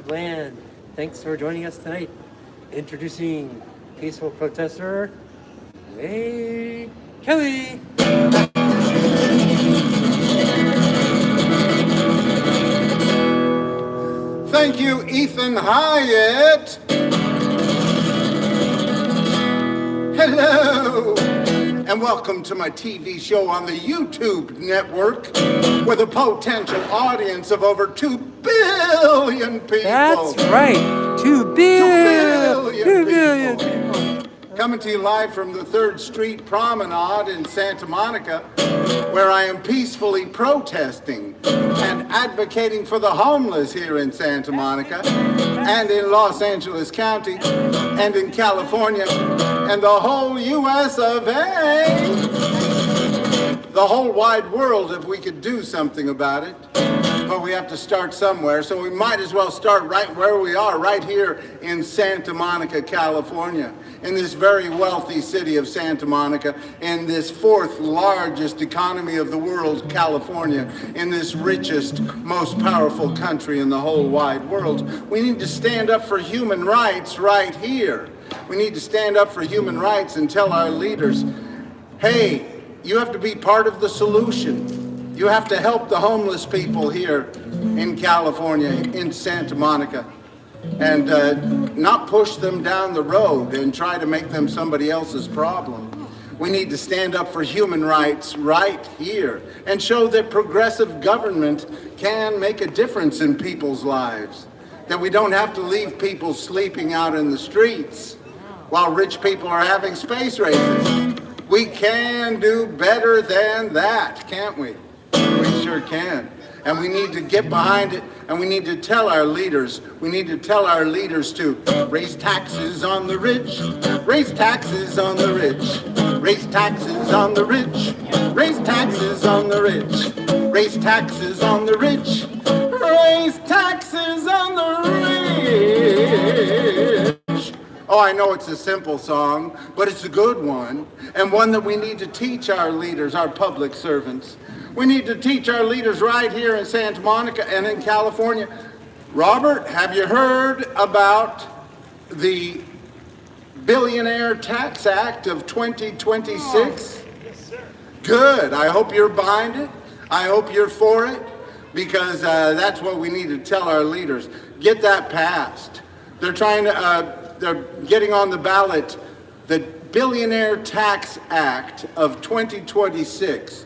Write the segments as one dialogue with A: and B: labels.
A: land. Thanks for joining us tonight. Introducing peaceful protester, Kelley.
B: Thank you, Ethan Hyatt. Hello, and welcome to my TV show on the YouTube network with a potential audience of over 2 billion people.
A: That's right, 2 billion people.
B: Coming to you live from the 3rd Street Promenade in Santa Monica, where I am peacefully protesting and advocating for the homeless here in Santa Monica and in Los Angeles County and in California and the whole US of A. The whole wide world if we could do something about it. But we have to start somewhere, so we might as well start right where we are, right here in Santa Monica, California, in this very wealthy city of Santa Monica, in this 4th largest economy of the world, California, in this richest, most powerful country in the whole wide world. We need to stand up for human rights right here. We need to stand up for human rights and tell our leaders, hey, you have to be part of the solution. You have to help the homeless people here in California, in Santa Monica, and not push them down the road and try to make them somebody else's problem. We need to stand up for human rights right here and show that progressive government can make a difference in people's lives, that we don't have to leave people sleeping out in the streets while rich people are having space races. We can do better than that, can't we? We sure can. And we need to get behind it, and we need to tell our leaders, to raise taxes on the rich, raise taxes on the rich, raise taxes on the rich, raise taxes on the rich, raise taxes on the rich, raise taxes on the rich. Oh, I know it's a simple song, but it's a good one, and one that we need to teach our leaders, our public servants. We need to teach our leaders right here in Santa Monica and in California. Robert, have you heard about the Billionaire Tax Act of 2026?
A: Yes, sir.
B: Good. I hope you're behind it. I hope you're for it, because that's what we need to tell our leaders. Get that passed. They're getting on the ballot the Billionaire Tax Act of 2026.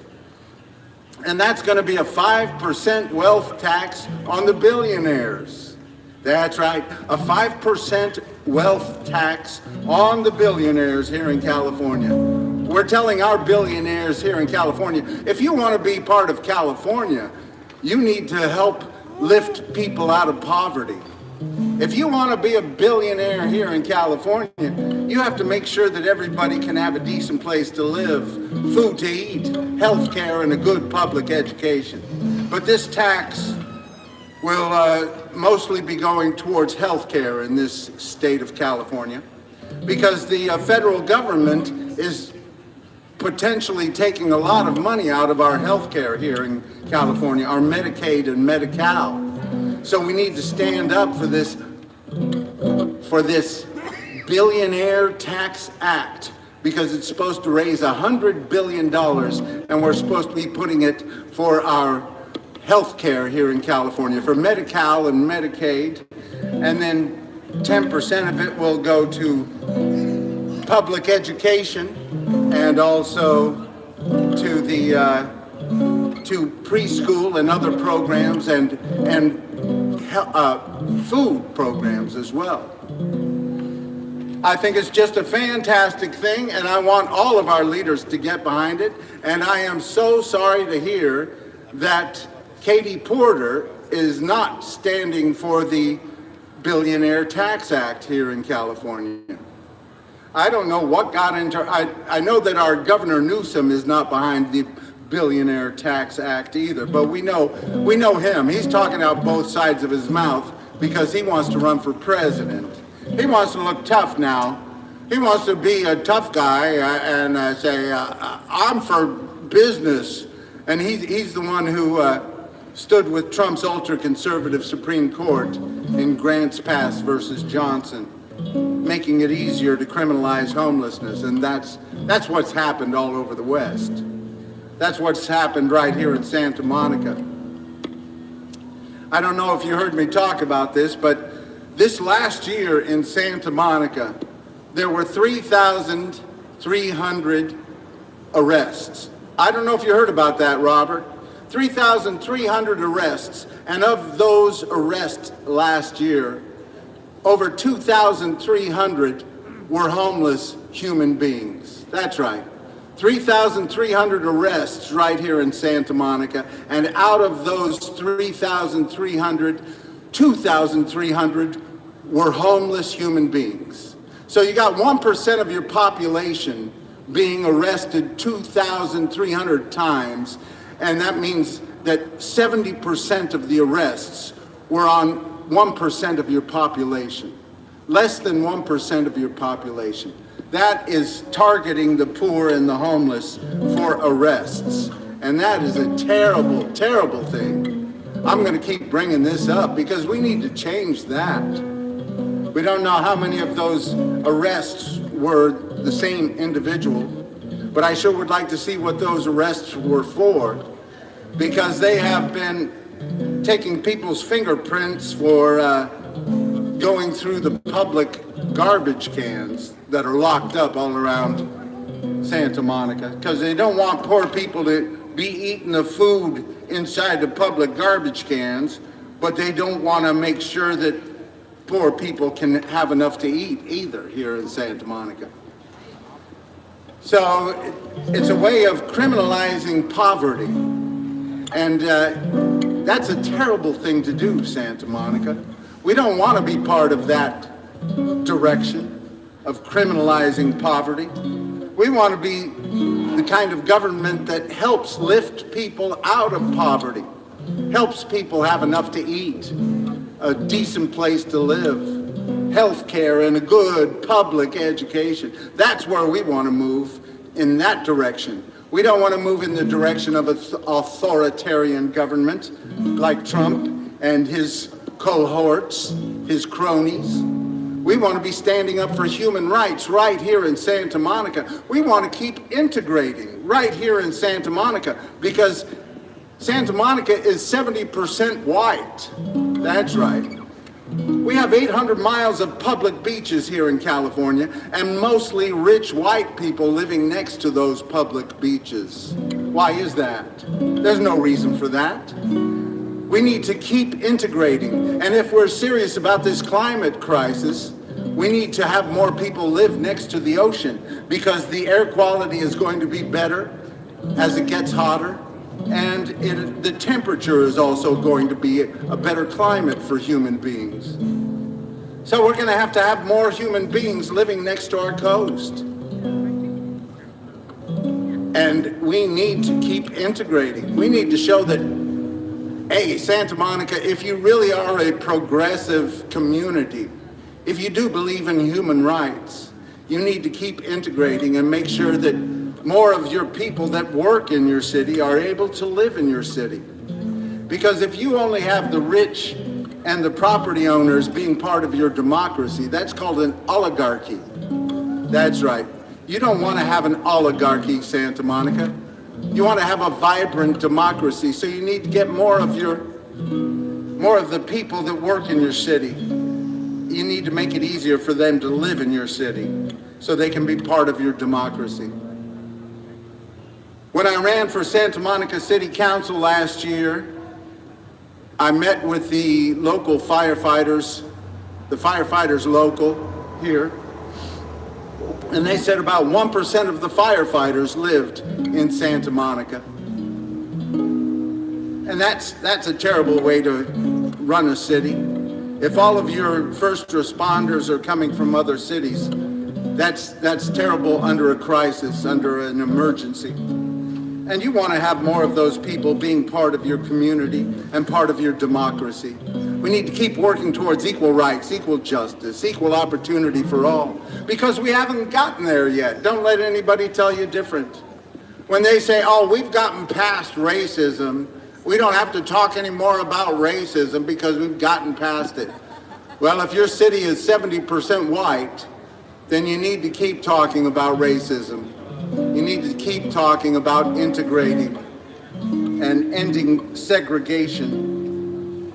B: And that's going to be a 5% wealth tax on the billionaires. That's right, a 5% wealth tax on the billionaires here in California. We're telling our billionaires here in California, if you want to be part of California, you need to help lift people out of poverty. If you want to be a billionaire here in California, you have to make sure that everybody can have a decent place to live, food to eat, health care, and a good public education. But this tax will mostly be going towards health care in this state of California, because the federal government is potentially taking a lot of money out of our health care here in California, our Medicaid and Medi-Cal. So we need to stand up for this Billionaire Tax Act, because it's supposed to raise $100 billion, and we're supposed to be putting it for our health care here in California, for Medi-Cal and Medicaid, and then 10% of it will go to public education and also to the to preschool and other programs and food programs as well. I think it's just a fantastic thing, and I want all of our leaders to get behind it. And I am so sorry to hear that Katie Porter is not standing for the Billionaire Tax Act here in California. I don't know what got into I know that our Governor Newsom is not behind the Billionaire Tax Act either, but we know him. He's talking out both sides of his mouth because he wants to run for president. He wants to look tough now. He wants to be a tough guy and say, I'm for business. And he's the one who stood with Trump's ultra-conservative Supreme Court in Grants Pass versus Johnson, making it easier to criminalize homelessness. And that's what's happened all over the West. That's what's happened right here in Santa Monica. I don't know if you heard me talk about this, but this last year in Santa Monica, there were 3,300 arrests. I don't know if you heard about that, Robert. 3,300 arrests, and of those arrests last year, over 2,300 were homeless human beings. That's right. 3,300 arrests right here in Santa Monica, and out of those 3,300, 2,300 were homeless human beings. So you got 1% of your population being arrested 2,300 times, and that means that 70% of the arrests were on 1% of your population. Less than 1% of your population. That is targeting the poor and the homeless for arrests. And that is a terrible, terrible thing. I'm going to keep bringing this up because we need to change that. We don't know how many of those arrests were the same individual, but I sure would like to see what those arrests were for, because they have been taking people's fingerprints for going through the public garbage cans that are locked up all around Santa Monica, because they don't want poor people to be eating the food inside the public garbage cans, but they don't want to make sure that poor people can have enough to eat either here in Santa Monica. So it's a way of criminalizing poverty, and that's a terrible thing to do, Santa Monica. We don't want to be part of that direction of criminalizing poverty. We want to be the kind of government that helps lift people out of poverty, helps people have enough to eat, a decent place to live, health care, and a good public education. That's where we want to move, in that direction. We don't want to move in the direction of an authoritarian government like Trump and his cohorts, his cronies. We want to be standing up for human rights right here in Santa Monica. We want to keep integrating right here in Santa Monica, because Santa Monica is 70% white. That's right. We have 800 miles of public beaches here in California, and mostly rich white people living next to those public beaches. Why is that? There's no reason for that. We need to keep integrating. And if we're serious about this climate crisis, we need to have more people live next to the ocean, because the air quality is going to be better as it gets hotter. And the temperature is also going to be a better climate for human beings. So we're going to have more human beings living next to our coast. And we need to keep integrating. We need to show that, hey, Santa Monica, if you really are a progressive community, if you do believe in human rights, you need to keep integrating and make sure that more of your people that work in your city are able to live in your city. Because if you only have the rich and the property owners being part of your democracy, that's called an oligarchy. That's right. You don't want to have an oligarchy, Santa Monica. You want to have a vibrant democracy, so you need to get more of the people that work in your city. You need to make it easier for them to live in your city so they can be part of your democracy. When I ran for Santa Monica City Council last year, I met with the local firefighters, the firefighters local here, and they said about 1% of the firefighters lived in Santa Monica. And that's a terrible way to run a city. If all of your first responders are coming from other cities, that's terrible under a crisis, under an emergency. And you want to have more of those people being part of your community and part of your democracy. We need to keep working towards equal rights, equal justice, equal opportunity for all, because we haven't gotten there yet. Don't let anybody tell you different. When they say, oh, we've gotten past racism, We don't have to talk anymore about racism because we've gotten past it. Well, if your city is 70% white, then you need to keep talking about racism. You need to keep talking about integrating and ending segregation.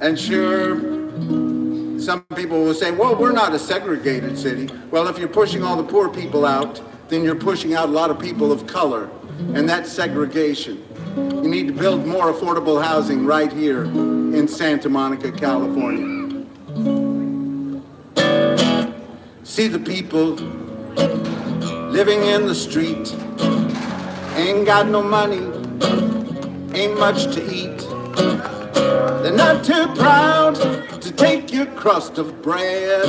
B: And sure, some people will say, well, we're not a segregated city. Well, if you're pushing all the poor people out, then you're pushing out a lot of people of color, and that's segregation. You need to build more affordable housing right here in Santa Monica, California. See the people living in the street, ain't got no money, ain't much to eat. They're not too proud to take your crust of bread,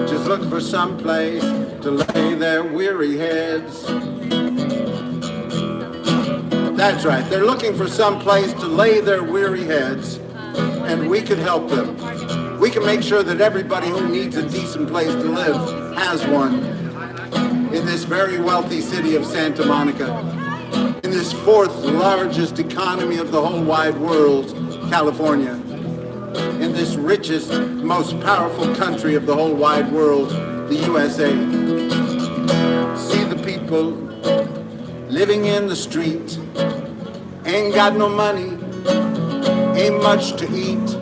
B: just look for some place to lay their weary heads. That's right, they're looking for some place to lay their weary heads, and we could help them. We can make sure that everybody who needs a decent place to live has one in this very wealthy city of Santa Monica, in this fourth largest economy of the whole wide world, California, in this richest, most powerful country of the whole wide world, the USA. See the people living in the street, ain't got no money, ain't much to eat.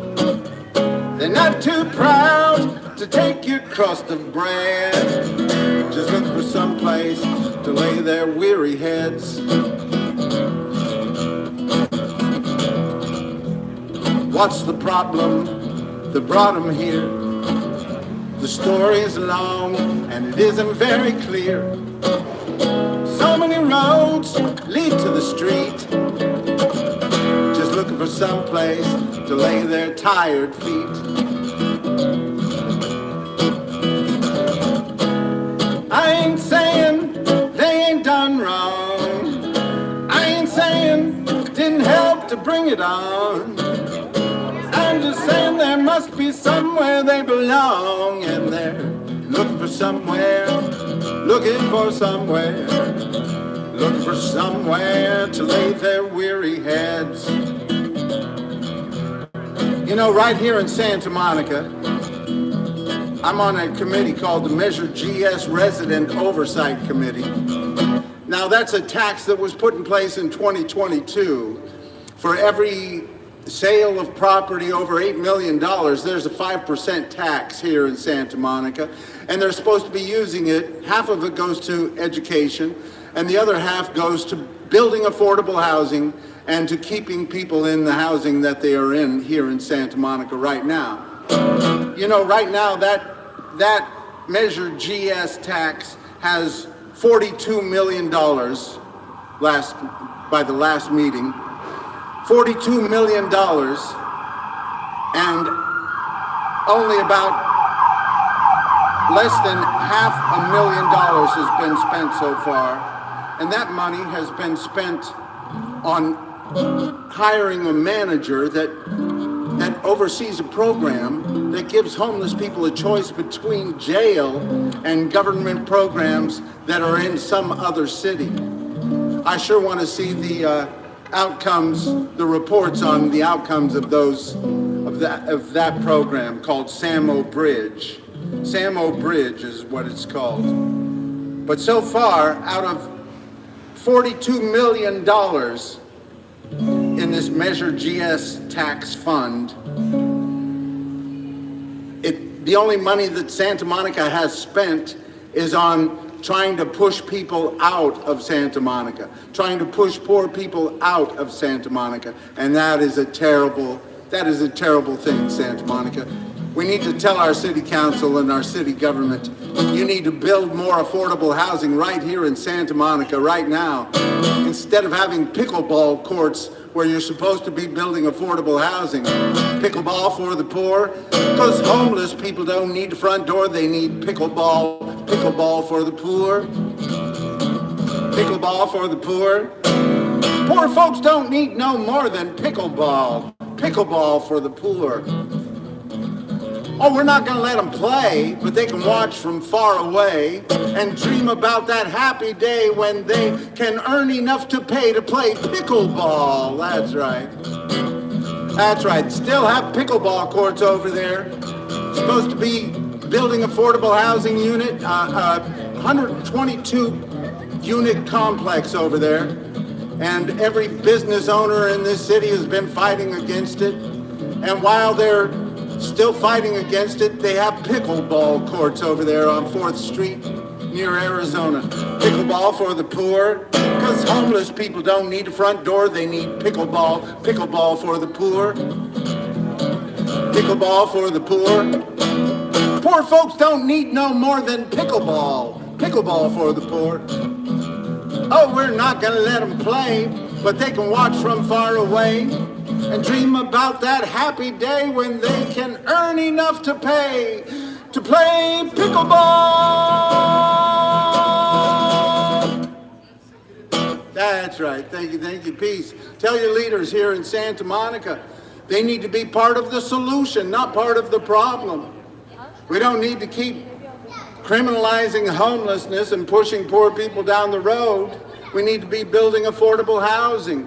B: They're not too proud to take your crust of bread, just look for some place to lay their weary heads. What's the problem that brought them here? The story is long and it isn't very clear. So many roads lead to the street, just looking for some place to lay their tired feet. I ain't saying they ain't done wrong. I ain't saying didn't help to bring it on. I'm just saying there must be somewhere they belong, and they're looking for somewhere, looking for somewhere, looking for somewhere to lay their weary heads. You know, right here in Santa Monica, I'm on a committee called the Measure GS Resident Oversight Committee. Now, that's a tax that was put in place in 2022. For every sale of property over $8 million, there's a 5% tax here in Santa Monica, and they're supposed to be using it. Half of it goes to education, and the other half goes to building affordable housing and to keeping people in the housing that they are in here in Santa Monica right now. You know, right now that Measure GS tax has $42 million by the last meeting. $42 million, and only about less than $500,000 has been spent so far, and that money has been spent on hiring a manager that oversees a program that gives homeless people a choice between jail and government programs that are in some other city. I sure want to see the outcomes, the reports on the outcomes of that program called SAMO Bridge. SAMO Bridge is what it's called. But so far, out of $42 million in this Measure GS tax fund, the only money that Santa Monica has spent is on trying to push people out of Santa Monica, trying to push poor people out of Santa Monica, and that is a terrible thing, Santa Monica. We need to tell our city council and our city government, you need to build more affordable housing right here in Santa Monica right now, instead of having pickleball courts where you're supposed to be building affordable housing. Pickleball for the poor, because homeless people don't need the front door, they need pickleball. Pickleball for the poor. Pickleball for the poor. Poor folks don't need no more than pickleball. Pickleball for the poor. Oh, we're not gonna let them play, but they can watch from far away and dream about that happy day when they can earn enough to pay to play pickleball. That's right. That's right. Still have pickleball courts over there. Supposed to be building affordable housing unit, 122 unit complex over there. And every business owner in this city has been fighting against it. And while they're still fighting against it, they have pickleball courts over there on 4th Street near Arizona. Pickleball for the poor, because homeless people don't need a front door, they need pickleball. Pickleball for the poor. Pickleball for the poor. Poor folks don't need no more than pickleball. Pickleball for the poor. Oh, we're not gonna let them play, but they can watch from far away and dream about that happy day when they can earn enough to pay to play pickleball. That's right. Thank you, peace. Tell your leaders here in Santa Monica, they need to be part of the solution, not part of the problem. We don't need to keep criminalizing homelessness and pushing poor people down the road. We need to be building affordable housing.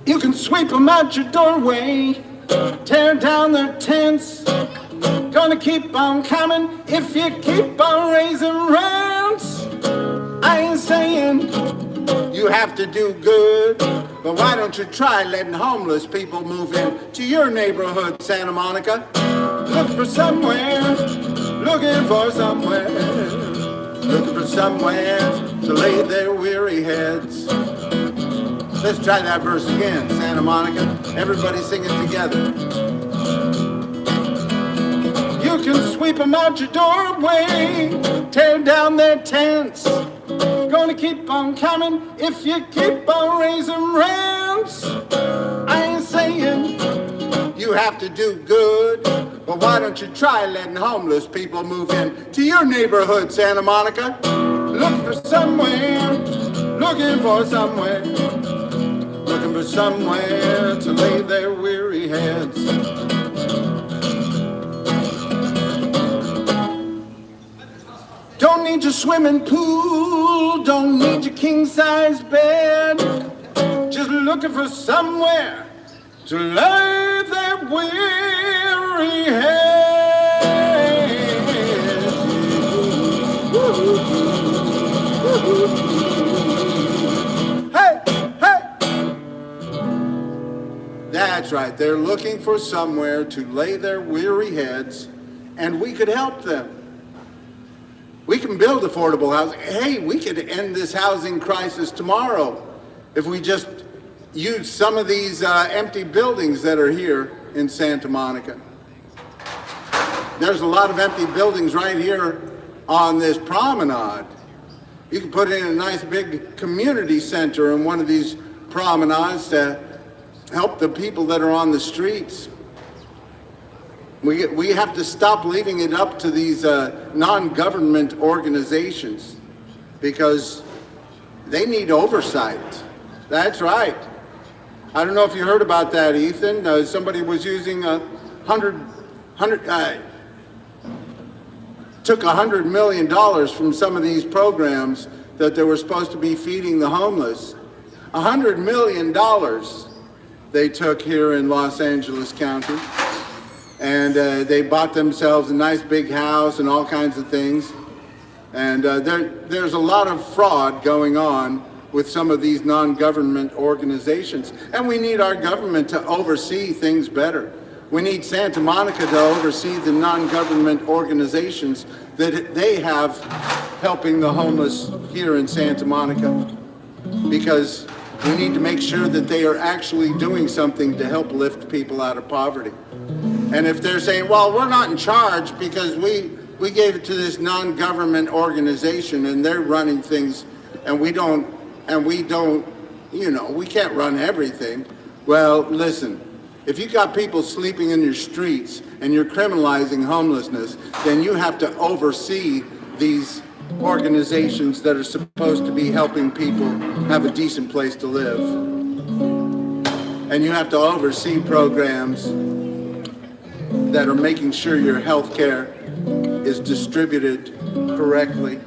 B: You can sweep them out your doorway, tear down their tents. Gonna keep on coming if you keep on raising rents. I ain't saying you have to do good, but why don't you try letting homeless people move in to your neighborhood, Santa Monica? Look for somewhere, looking for somewhere, looking for somewhere to lay their weary heads. Let's try that verse again, Santa Monica. Everybody sing it together. You can sweep them out your doorway, tear down their tents. Gonna keep on coming if you keep on raising rents. I ain't saying you have to do good, but why don't you try letting homeless people move in to your neighborhood, Santa Monica? Look for somewhere, looking for somewhere, looking for somewhere to lay their weary heads. Don't need your swimming pool, don't need your king-size bed. Just looking for somewhere to lay their weary heads. Hey, hey! That's right, they're looking for somewhere to lay their weary heads, and we could help them. We can build affordable housing. Hey, we could end this housing crisis tomorrow if we just use some of these empty buildings that are here in Santa Monica. There's a lot of empty buildings right here on this promenade. You can put in a nice big community center in one of these promenades to help the people that are on the streets. We have to stop leaving it up to these non-government organizations because they need oversight. That's right. I don't know if you heard about that, Ethan. Somebody was using took $100 million from some of these programs that they were supposed to be feeding the homeless. $100 million they took here in Los Angeles County. And they bought themselves a nice big house and all kinds of things. And there's a lot of fraud going on with some of these non-government organizations. And we need our government to oversee things better. We need Santa Monica to oversee the non-government organizations that they have helping the homeless here in Santa Monica. Because we need to make sure that they are actually doing something to help lift people out of poverty. And if they're saying, well, we're not in charge because we gave it to this non-government organization and they're running things and we don't, you know, we can't run everything. Well, listen, if you got people sleeping in your streets and you're criminalizing homelessness, then you have to oversee these organizations that are supposed to be helping people have a decent place to live. And you have to oversee programs that are making sure your health care is distributed correctly,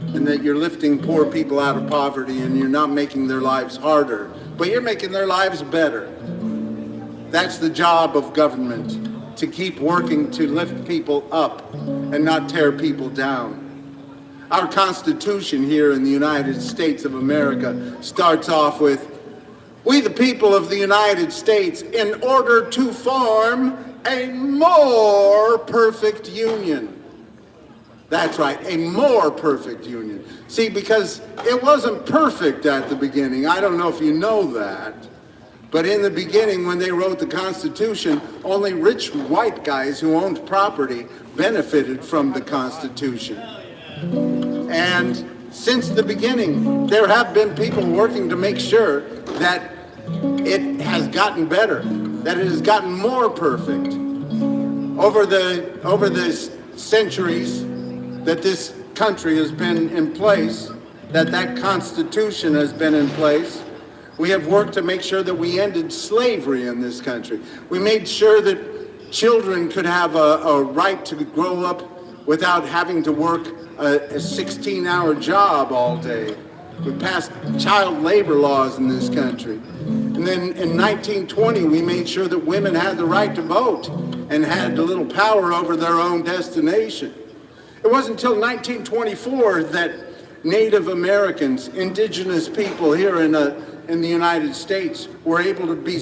B: and that you're lifting poor people out of poverty, and you're not making their lives harder, but you're making their lives better. That's the job of government, to keep working to lift people up and not tear people down. Our Constitution here in the United States of America starts off with, "We the people of the United States, in order to form a more perfect union." That's right, a more perfect union. See, because it wasn't perfect at the beginning. I don't know if you know that. But in the beginning, when they wrote the Constitution, only rich white guys who owned property benefited from the Constitution. And since the beginning, there have been people working to make sure that it has gotten better, that it has gotten more perfect. Over the centuries that this country has been in place, that Constitution has been in place, we have worked to make sure that we ended slavery in this country. We made sure that children could have a right to grow up without having to work a 16-hour job all day. We passed child labor laws in this country. And then in 1920, we made sure that women had the right to vote and had a little power over their own destination. It wasn't until 1924 that Native Americans, indigenous people here in the United States, were able to be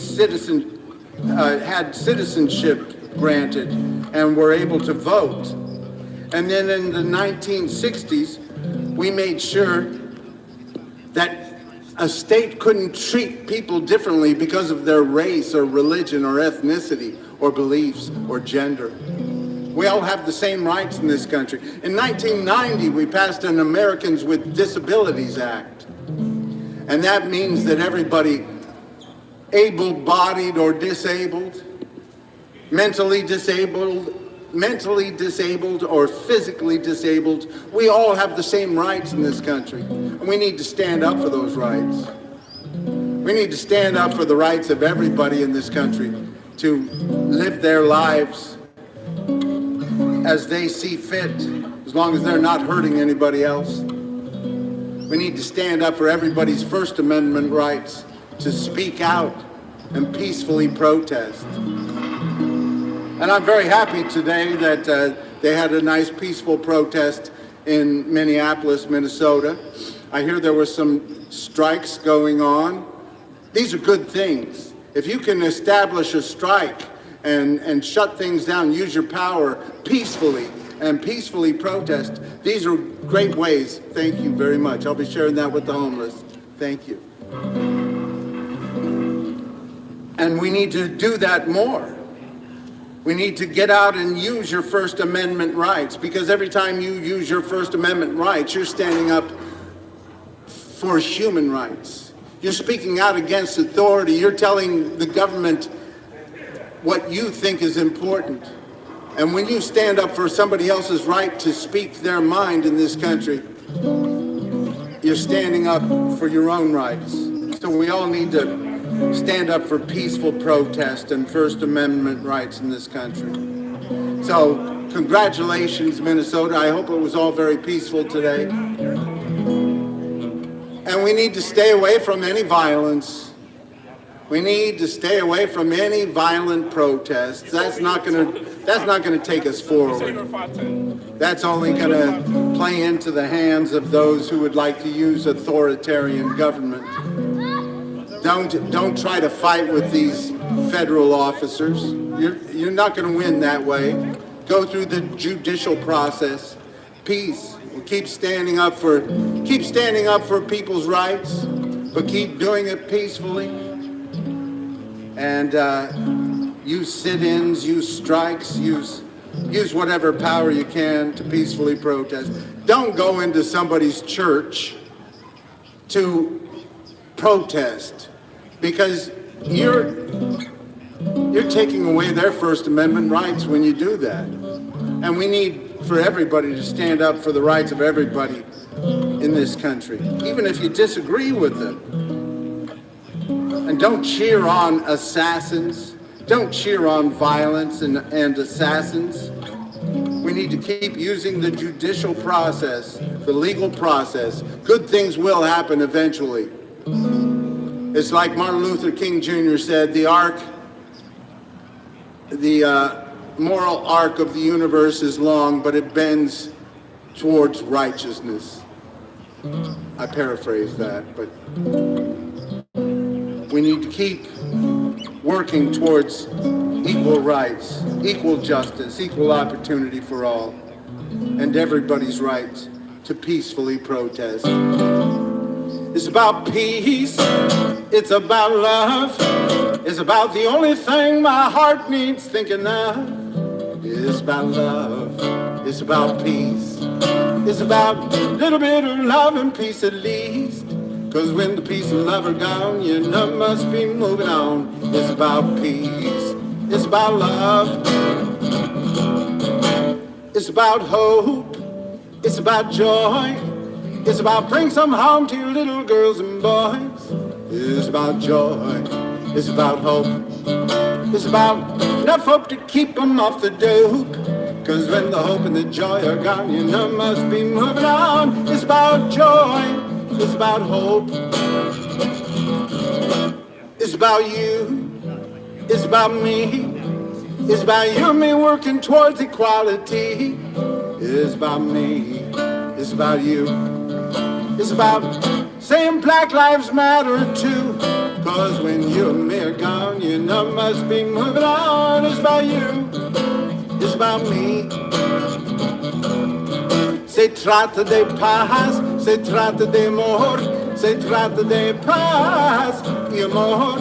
B: had citizenship granted and were able to vote. And then in the 1960s, we made sure that a state couldn't treat people differently because of their race or religion or ethnicity or beliefs or gender. We all have the same rights in this country. In 1990, we passed an Americans with Disabilities Act. And that means that everybody, able-bodied or disabled, mentally disabled or physically disabled, we all have the same rights in this country. And we need to stand up for those rights. We need to stand up for the rights of everybody in this country to live their lives as they see fit, as long as they're not hurting anybody else. We need to stand up for everybody's First Amendment rights to speak out and peacefully protest. And I'm very happy today that they had a nice peaceful protest in Minneapolis, Minnesota. I hear there were some strikes going on. These are good things. If you can establish a strike and shut things down, use your power peacefully and peacefully protest, these are great ways. Thank you very much. I'll be sharing that with the homeless. Thank you. And we need to do that more. We need to get out and use your First Amendment rights, because every time you use your First Amendment rights, you're standing up for human rights. You're speaking out against authority. You're telling the government what you think is important. And when you stand up for somebody else's right to speak their mind in this country, you're standing up for your own rights. So we all need to stand up for peaceful protest and First Amendment rights in this country. So congratulations, Minnesota. I hope it was all very peaceful today. And we need to stay away from any violence. We need to stay away from any violent protests. That's not going to take us forward. That's only going to play into the hands of those who would like to use authoritarian government. Don't try to fight with these federal officers. You're not going to win that way. Go through the judicial process. Peace. Keep standing up for people's rights, but keep doing it peacefully. And use sit-ins, use strikes, use whatever power you can to peacefully protest. Don't go into somebody's church to protest, because you're taking away their First Amendment rights when you do that. And we need for everybody to stand up for the rights of everybody in this country, even if you disagree with them. And don't cheer on assassins. Don't cheer on violence and assassins. We need to keep using the judicial process, the legal process. Good things will happen eventually. It's like Martin Luther King Jr. said, the moral arc of the universe is long, but it bends towards righteousness. I paraphrase that, but we need to keep working towards equal rights, equal justice, equal opportunity for all, and everybody's right to peacefully protest. It's about peace, it's about love, it's about the only thing my heart needs thinking of. It's about love, it's about peace, it's about a little bit of love and peace at least. Cause when the peace and love are gone, you know must be moving on. It's about peace, it's about love, it's about hope, it's about joy, it's about bring some home to your little girls and boys. It's about joy, it's about hope, it's about enough hope to keep them off the dope. Cause when the hope and the joy are gone, you know must be moving on. It's about joy, it's about hope, it's about you, it's about me, it's about you and me working towards equality. It's about me, it's about you, it's about saying Black Lives Matter too. Cause when you and me are gone, you know must be moving on. It's about you, it's about me. Se trata de paz, se trata de amor, se trata de paz y amor.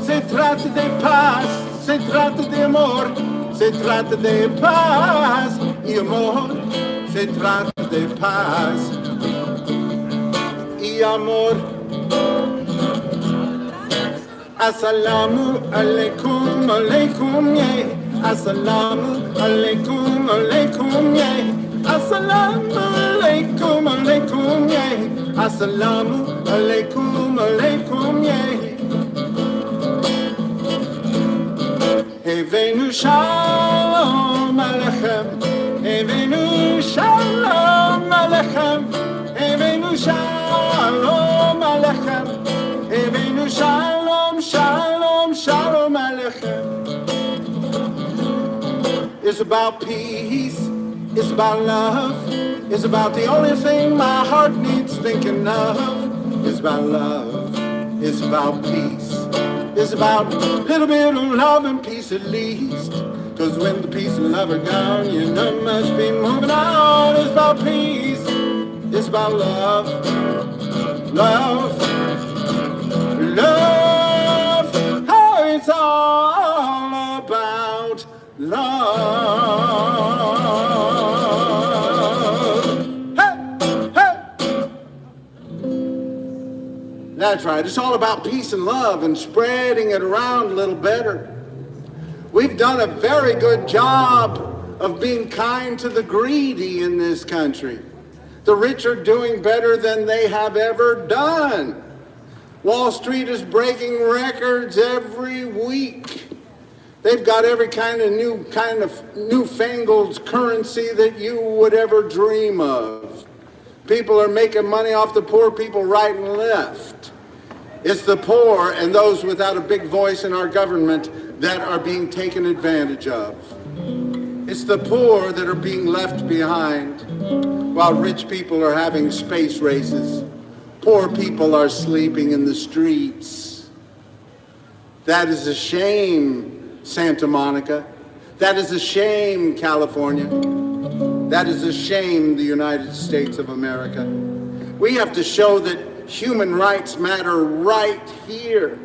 B: Se trata de paz, se trata de amor, se trata de paz y amor. Se trata de paz y amor. Assalamu alaikum, alaikum, yeah. Assalamu alaikum, alaikum, yeah. Assalamu alaikum, alaikum, yeah. Assalamu alaikum, alaikum, yeah. Hevenu shalom alechem, Hevenu shalom alechem, Hevenu shalom alechem, Hevenu shalom, shalom, shalom alechem. It's about peace, it's about love, it's about the only thing my heart needs thinking of. It's about love, it's about peace, it's about a little bit of love and peace at least. Cause when the peace and love are gone, you know must be moving on. It's about peace, it's about love, love, love. Oh, it's all about love. That's right. It's all about peace and love and spreading it around a little better. We've done a very good job of being kind to the greedy in this country. The rich are doing better than they have ever done. Wall Street is breaking records every week. They've got every kind of newfangled currency that you would ever dream of. People are making money off the poor people right and left. It's the poor and those without a big voice in our government that are being taken advantage of. It's the poor that are being left behind while rich people are having space races. Poor people are sleeping in the streets. That is a shame, Santa Monica. That is a shame, California. That is a shame, the United States of America. We have to show that human rights matter right here.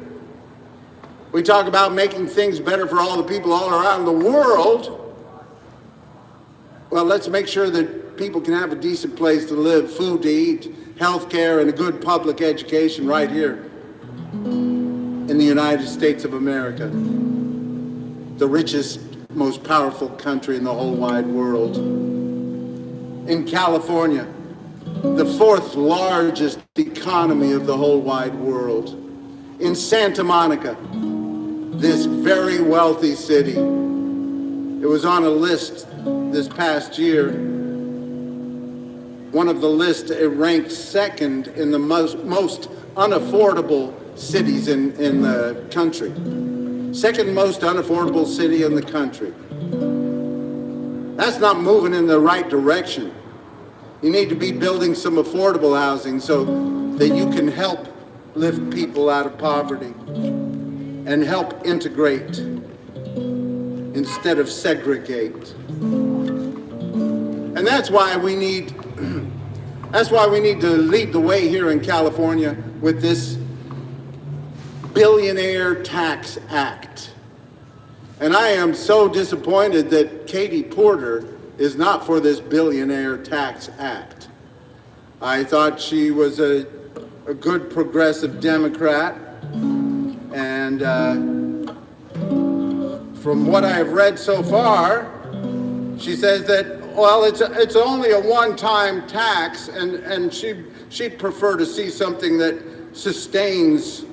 B: We talk about making things better for all the people all around the world. Well, let's make sure that people can have a decent place to live, food to eat, health care, and a good public education right here in the United States of America, the richest, most powerful country in the whole wide world. in California, the fourth largest economy of the whole wide world. In Santa Monica, this very wealthy city. It was on a list this past year. One of the lists, it ranked second in the most unaffordable cities in the country. Second most unaffordable city in the country. That's not moving in the right direction. You need to be building some affordable housing so that you can help lift people out of poverty and help integrate instead of segregate. And that's why we need to lead the way here in California with this Billionaire Tax Act. And I am so disappointed that Katie Porter is not for this Billionaire Tax Act. I thought she was a good progressive Democrat, and from what I've read so far, she says that, well, it's only a one-time tax, and she'd prefer to see something that sustains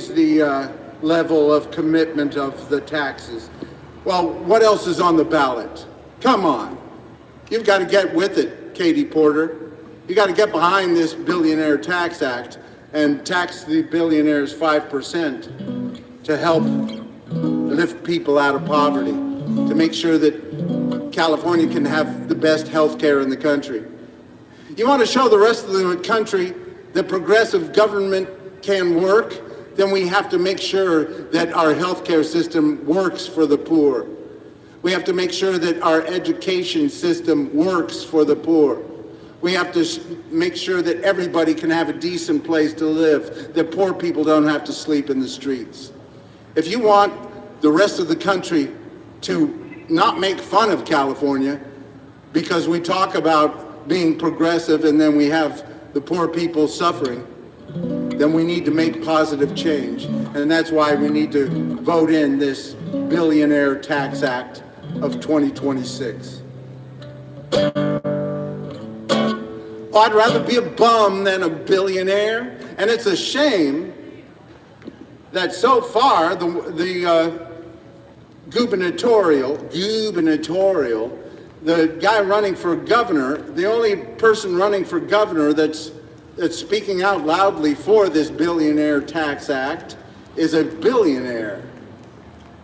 B: the level of commitment of the taxes. Well, what else is on the ballot? Come on. You've got to get with it, Katie Porter. You got to get behind this Billionaire Tax Act and tax the billionaires 5% to help lift people out of poverty, to make sure that California can have the best health care in the country. You want to show the rest of the country that progressive government can work, then we have to make sure that our healthcare system works for the poor. We have to make sure that our education system works for the poor. We have to make sure that everybody can have a decent place to live, that poor people don't have to sleep in the streets. If you want the rest of the country to not make fun of California because we talk about being progressive and then we have the poor people suffering, then we need to make positive change. And that's why we need to vote in this Billionaire Tax Act of 2026. Oh, I'd rather be a bum than a billionaire. And it's a shame that so far the gubernatorial, the guy running for governor, the only person running for governor that's speaking out loudly for this Billionaire Tax Act is a billionaire.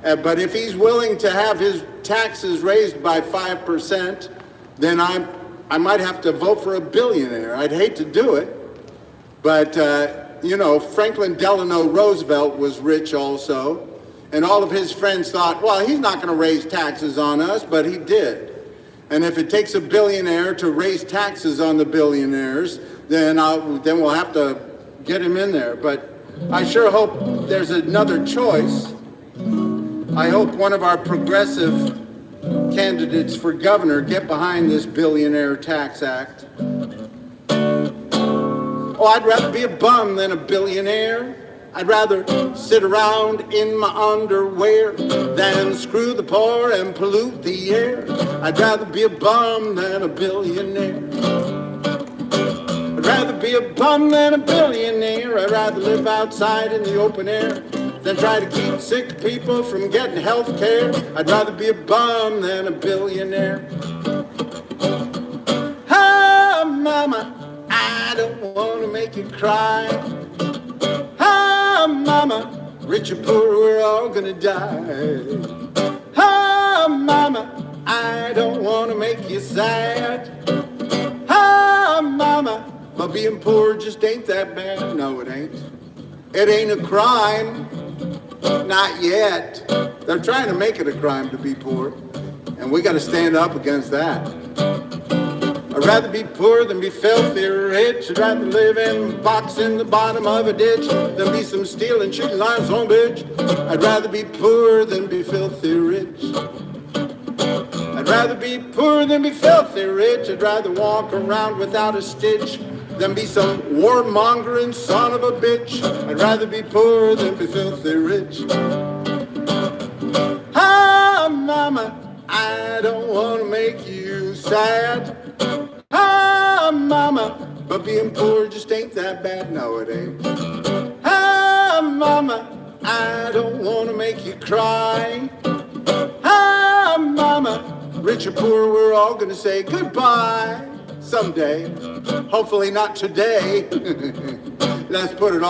B: But if he's willing to have his taxes raised by 5%, then I might have to vote for a billionaire. I'd hate to do it, but you know, Franklin Delano Roosevelt was rich also, and all of his friends thought, well, he's not going to raise taxes on us, but he did. And if it takes a billionaire to raise taxes on the billionaires, then we'll have to get him in there. But I sure hope there's another choice. I hope one of our progressive candidates for governor get behind this Billionaire Tax Act. Oh, I'd rather be a bum than a billionaire. I'd rather sit around in my underwear than screw the poor and pollute the air. I'd rather be a bum than a billionaire. I'd rather be a bum than a billionaire. I'd rather live outside in the open air than try to keep sick people from getting health care. I'd rather be a bum than a billionaire. Ah, mama, I don't want to make you cry. Ah, mama, rich or poor, we're all gonna die. Ah, mama, I don't want to make you sad. Ah, mama, but being poor just ain't that bad. No, it ain't. It ain't a crime. Not yet. They're trying to make it a crime to be poor, and we got to stand up against that. I'd rather be poor than be filthy rich. I'd rather live in a box in the bottom of a ditch than be some stealing chicken limestone bitch. I'd rather be poor than be filthy rich. I'd rather be poor than be filthy rich. I'd rather walk around without a stitch than be some warmongering son of a bitch. I'd rather be poor than be filthy rich. Ah, mama, I don't want to make you sad. Ah, mama, but being poor just ain't that bad. No, it ain't. Ah, mama, I don't want to make you cry. Ah, mama, rich or poor, we're all gonna say goodbye someday. Hopefully not today. Let's put it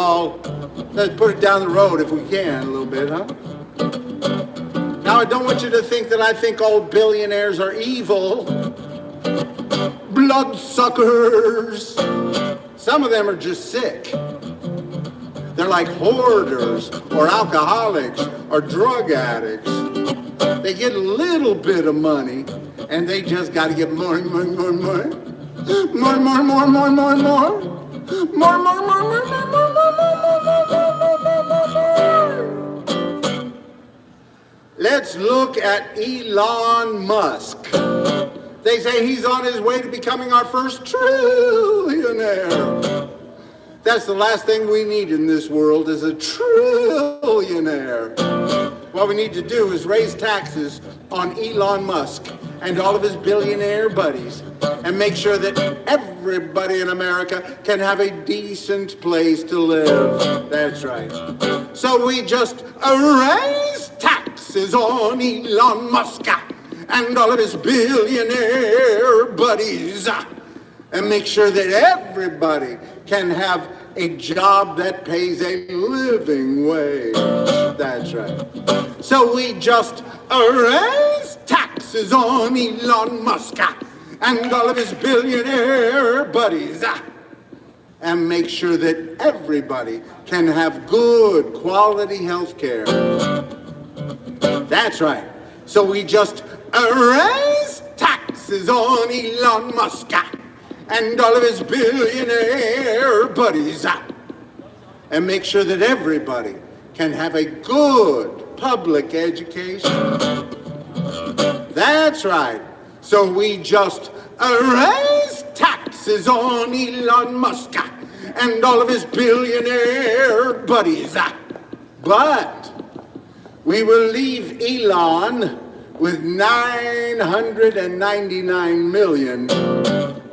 B: down the road if we can a little bit, huh? Now, I don't want you to think that I think all billionaires are evil. Bloodsuckers. Some of them are just sick. They're like hoarders or alcoholics or drug addicts. They get a little bit of money and they just got to get more and more and more and more. More and more and more and more and more and more. More and more and more and more and more and more. Let's look at Elon Musk. They say he's on his way to becoming our first trillionaire. That's the last thing we need in this world is a trillionaire. What we need to do is raise taxes on Elon Musk and all of his billionaire buddies and make sure that everybody in America can have a decent place to live. That's right. So we just raise taxes on Elon Musk and all of his billionaire buddies and make sure that everybody can have a job that pays a living wage. That's right. So we just raise taxes on Elon Musk and all of his billionaire buddies and make sure that everybody can have good quality health care. That's right. So we just raise taxes on Elon Musk and all of his billionaire buddies and make sure that everybody can have a good public education. That's right. So we just raise taxes on Elon Musk and all of his billionaire buddies. But we will leave Elon with 999 million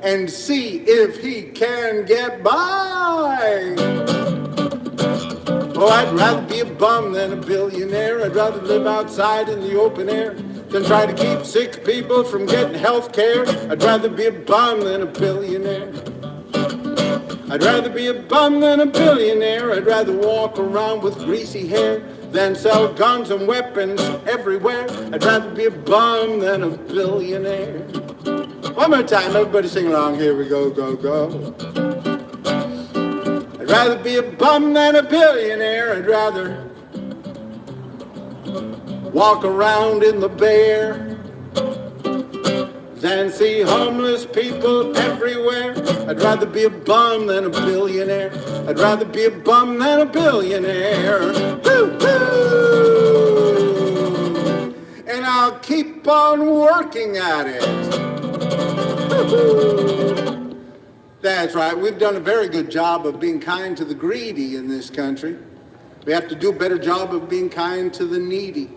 B: and see if he can get by. Oh, I'd rather be a bum than a billionaire. I'd rather live outside in the open air than try to keep sick people from getting health care. I'd rather be a bum than a billionaire. I'd rather be a bum than a billionaire. I'd rather walk around with greasy hair than sell guns and weapons everywhere. I'd rather be a bum than a billionaire. One more time, everybody sing along. Here we go, go, go. I'd rather be a bum than a billionaire. I'd rather walk around in the Bear than see homeless people everywhere. I'd rather be a bum than a billionaire. I'd rather be a bum than a billionaire. Woo, woo. And I'll keep on working at it. Woo-hoo. That's right. We've done a very good job of being kind to the greedy in this country. We have to do a better job of being kind to the needy.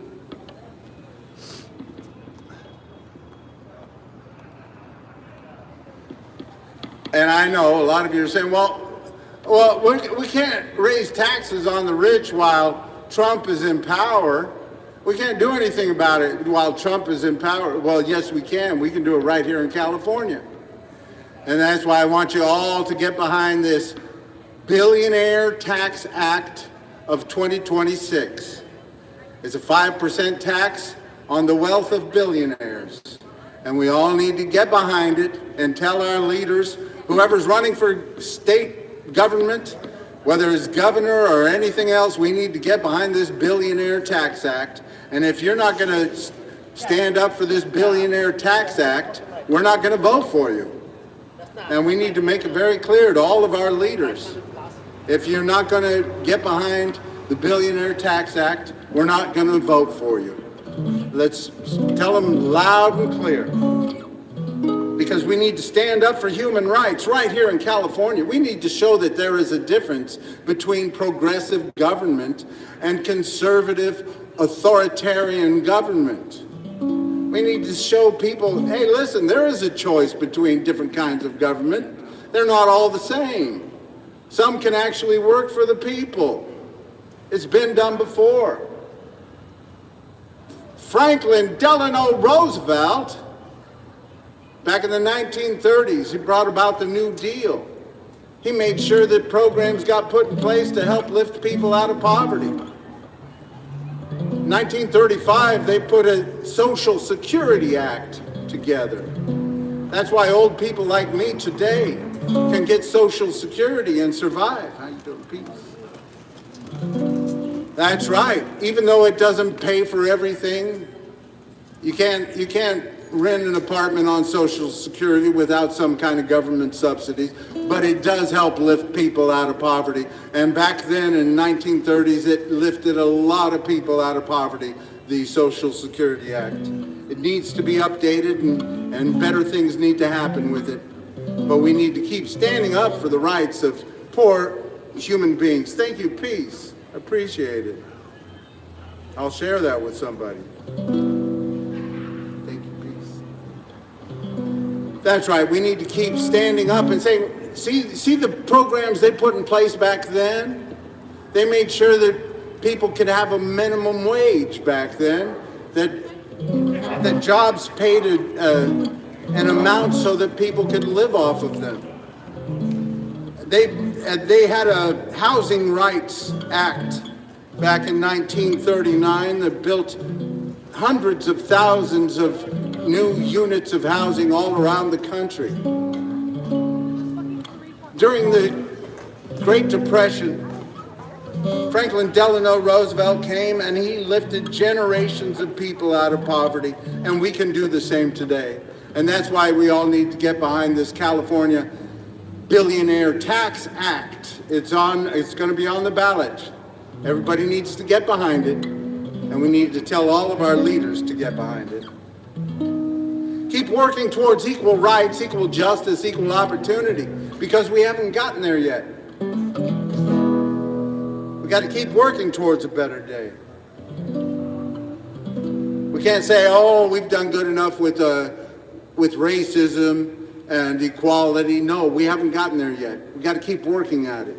B: And I know a lot of you are saying, well, we can't raise taxes on the rich while Trump is in power. We can't do anything about it while Trump is in power. Well, yes, we can. We can do it right here in California. And that's why I want you all to get behind this Billionaire Tax Act of 2026. It's a 5% tax on the wealth of billionaires. And we all need to get behind it and tell our leaders, whoever's running for state government, whether it's governor or anything else, we need to get behind this Billionaire Tax Act. And if you're not going to stand up for this Billionaire Tax Act, we're not going to vote for you. And we need to make it very clear to all of our leaders, if you're not going to get behind the Billionaire Tax Act, we're not going to vote for you. Let's tell them loud and clear. Because we need to stand up for human rights right here in California. We need to show that there is a difference between progressive government and conservative authoritarian government. We need to show people, hey, listen, there is a choice between different kinds of government. They're not all the same. Some can actually work for the people. It's been done before. Franklin Delano Roosevelt, back in the 1930s, he brought about the New Deal. He made sure that programs got put in place to help lift people out of poverty. In 1935, they put a Social Security Act together. That's why old people like me today can get Social Security and survive. How you doing, Pete? That's right. Even though it doesn't pay for everything, you can't rent an apartment on Social Security without some kind of government subsidies, but it does help lift people out of poverty. And back then in 1930s, it lifted a lot of people out of poverty, the Social Security Act. It needs to be updated and better things need to happen with it. But we need to keep standing up for the rights of poor human beings. Thank you, Peace. Appreciate it. I'll share that with somebody. Thank you, Peace. That's right. We need to keep standing up and saying, see the programs they put in place back then? They made sure that people could have a minimum wage back then, that jobs paid an amount so that people could live off of them. They had a Housing Rights Act back in 1939 that built hundreds of thousands of new units of housing all around the country. During the Great Depression, Franklin Delano Roosevelt came and he lifted generations of people out of poverty, and we can do the same today. And that's why we all need to get behind this California Billionaire Tax Act. It's going to be on the ballot. Everybody needs to get behind it, and we need to tell all of our leaders to get behind it. Keep working towards equal rights, equal justice, equal opportunity, because we haven't gotten there yet. We got to keep working towards a better day. We can't say, oh, we've done good enough with racism and equality. No, we haven't gotten there yet. We got to keep working at it.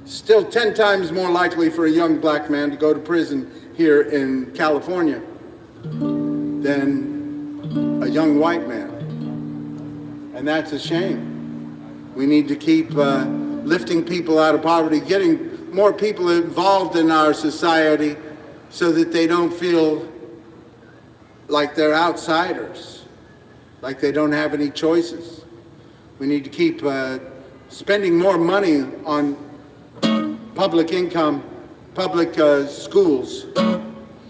B: Still 10 times more likely for a young black man to go to prison here in California than a young white man. And that's a shame. We need to keep lifting people out of poverty, getting more people involved in our society so that they don't feel like they're outsiders, like they don't have any choices. We need to keep spending more money on public income, public schools.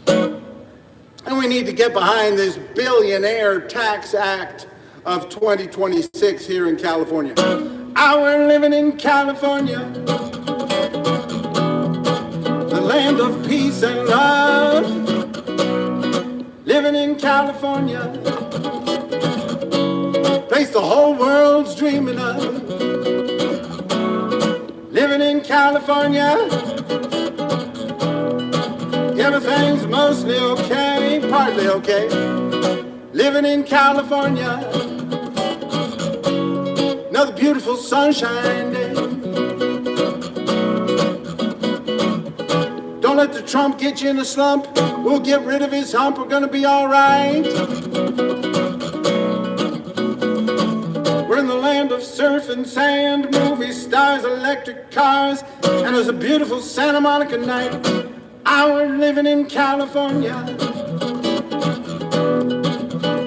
B: And we need to get behind this Billionaire Tax Act of 2026 here in California. We're living in California, the land of peace and love. Living in California, place the whole world's dreaming of. Living in California, everything's mostly okay, partly okay. Living in California, another beautiful sunshine day. Don't let the Trump get you in a slump. We'll get rid of his hump. We're gonna be all right. We're in the land of surf and sand, movie stars, electric cars, and there's a beautiful Santa Monica night. We're living in California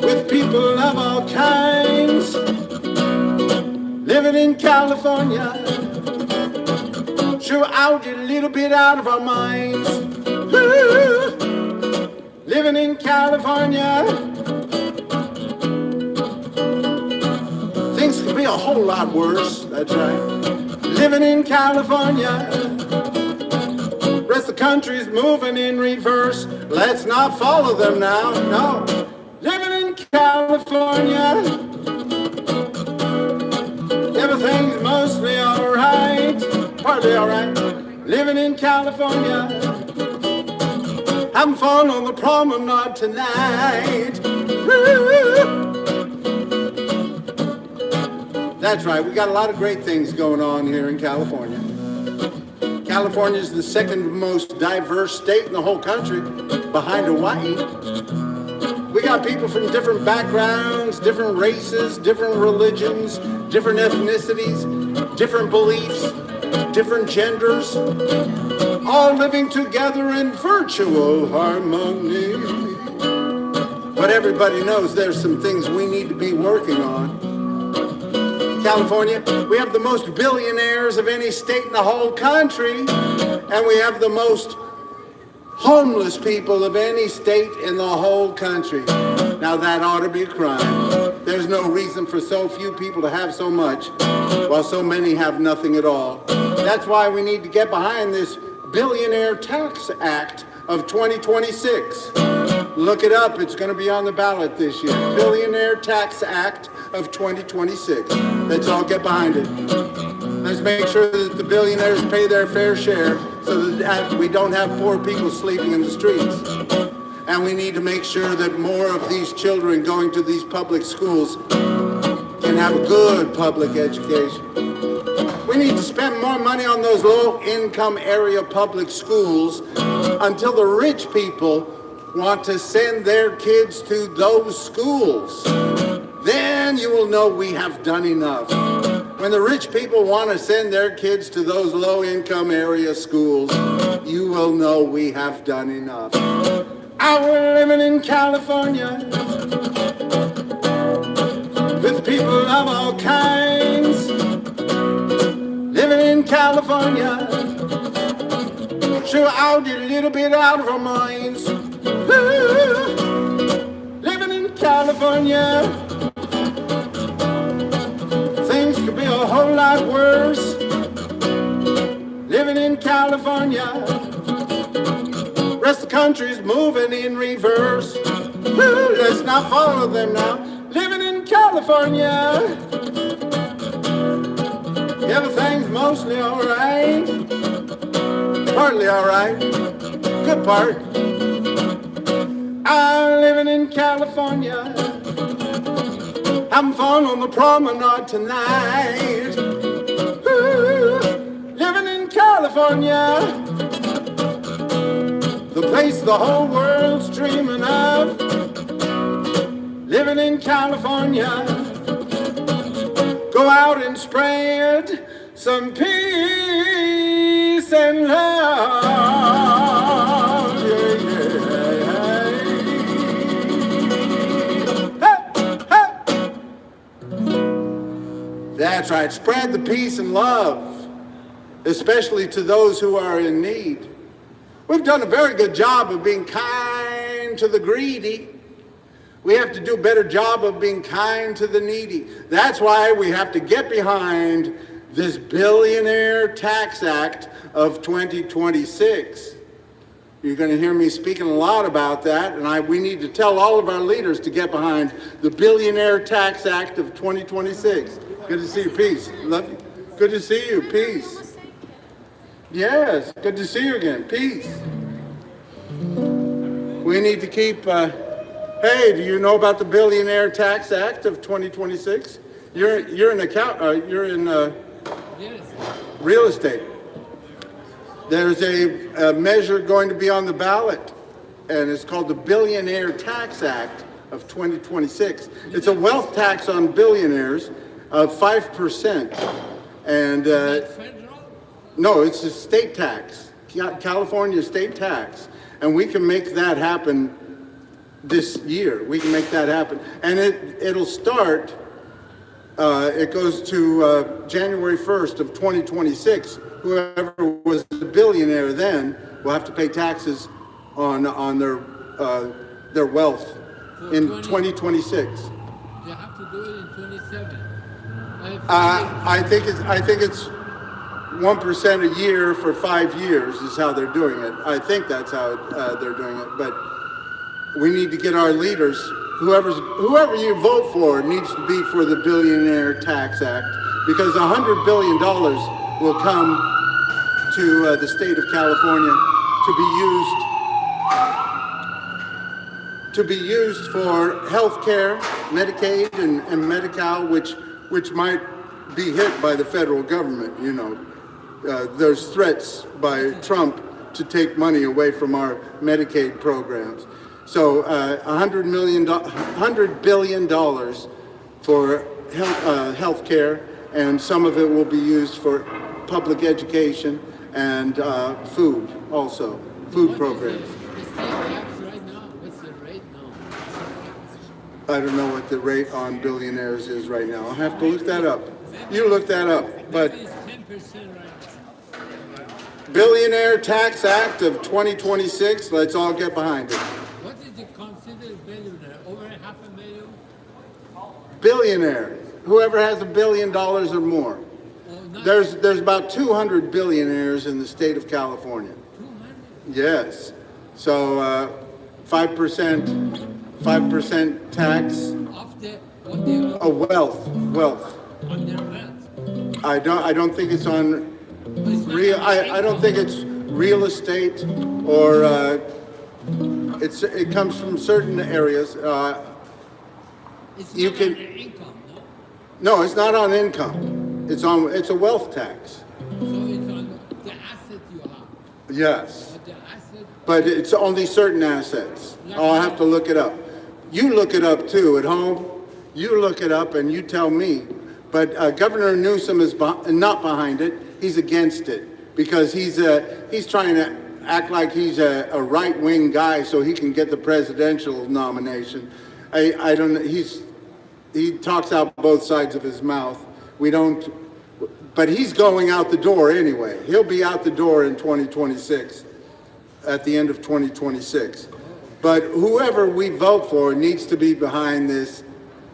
B: with people of all kinds. Living in California, sure out a little bit out of our minds. Ooh. Living in California, things could be a whole lot worse, that's right. Living in California, rest of the country's moving in reverse. Let's not follow them now, no. Living in California, everything's mostly alright, partly alright. living in California, having fun on the promenade tonight. Woo! That's right, we got a lot of great things going on here in California. California is the second most diverse state in the whole country, behind Hawaii. We got people from different backgrounds, different races, different religions, different ethnicities, different beliefs, different genders, all living together in virtual harmony. But everybody knows there's some things we need to be working on. California, we have the most billionaires of any state in the whole country, and we have the most homeless people of any state in the whole country. Now that ought to be a crime. There's no reason for so few people to have so much, while so many have nothing at all. That's why we need to get behind this Billionaire Tax Act of 2026. Look it up, it's going to be on the ballot this year. Billionaire Tax Act of 2026. Let's all get behind it. Let's make sure that the billionaires pay their fair share so that we don't have poor people sleeping in the streets. And we need to make sure that more of these children going to these public schools can have a good public education. We need to spend more money on those low-income area public schools until the rich people want to send their kids to those schools. Then you will know we have done enough. When the rich people want to send their kids to those low-income area schools, you will know we have done enough. We're living in California with people of all kinds. Living in California, sure out a little bit out of our minds. Ooh, living in California, things could be a whole lot worse. Living in California, rest of the country's moving in reverse. Woo, let's not follow them now. Living in California, everything's mostly alright. Partly alright. Good part. I'm living in California, having fun on the promenade tonight. Woo, living in California, the place the whole world's dreaming of. Living in California, go out and spread some peace and love. Yeah, yeah. Hey, hey. That's right, spread the peace and love, especially to those who are in need. We've done a very good job of being kind to the greedy. We have to do a better job of being kind to the needy. That's why we have to get behind this Billionaire Tax Act of 2026. You're going to hear me speaking a lot about that, and we need to tell all of our leaders to get behind the Billionaire Tax Act of 2026. Good to see you. Peace. Love you. Good to see you. Peace. Yes, good to see you again. Peace. We need to keep... Hey, do you know about the Billionaire Tax Act of 2026? You're an you're in real estate. There's a measure going to be on the ballot, and it's called the Billionaire Tax Act of 2026. It's a wealth tax on billionaires of 5%, and no, it's a state tax, California state tax, and we can make that happen. This year, we can make that happen. And it'll start, it goes to January 1st of 2026. Whoever was a billionaire then will have to pay taxes on their wealth in 2026.
C: They have to do it in 27.
B: I think it's 1% a year for 5 years is how they're doing it. I think that's how they're doing it, but we need to get our leaders, whoever you vote for needs to be for the Billionaire Tax Act, because $100 billion will come to the state of California to be used for health care, Medicaid and Medi-Cal, which might be hit by the federal government. You know, there's threats by Trump to take money away from our Medicaid programs. So $100 billion for health care, and some of it will be used for public education and food also, food programs.
C: The state tax right now, what's the rate now?
B: I don't know what the rate on billionaires is right now. I'll have to look that up. You look that up, but
C: It's 10% right now.
B: Billionaire Tax Act of 2026, let's all get behind it.
C: What is it considered billionaire? Over $500,000?
B: Billionaire, whoever has $1 billion or more.
C: Or not
B: There's about 200 billionaires in the state of California.
C: 200?
B: Yes. So 5% tax.
C: Of the, what they own,
B: Oh, wealth.
C: on their wealth.
B: I don't think it's on
C: It's not
B: real.
C: on
B: I don't
C: income.
B: think it's real estate or it comes from certain areas.
C: It's
B: you
C: not
B: can-
C: on their income, no?
B: No, it's not on income. It's a wealth tax.
C: So it's on the asset you have.
B: Yes.
C: But the asset,
B: But it's only certain assets. I'll have to look it up. You look it up too at home. You look it up and you tell me. But Governor Newsom is not behind it. He's against it because he's trying to act like he's a right-wing guy so he can get the presidential nomination. I don't. He talks out both sides of his mouth. We don't. But he's going out the door anyway. He'll be out the door in 2026, at the end of 2026. But whoever we vote for needs to be behind this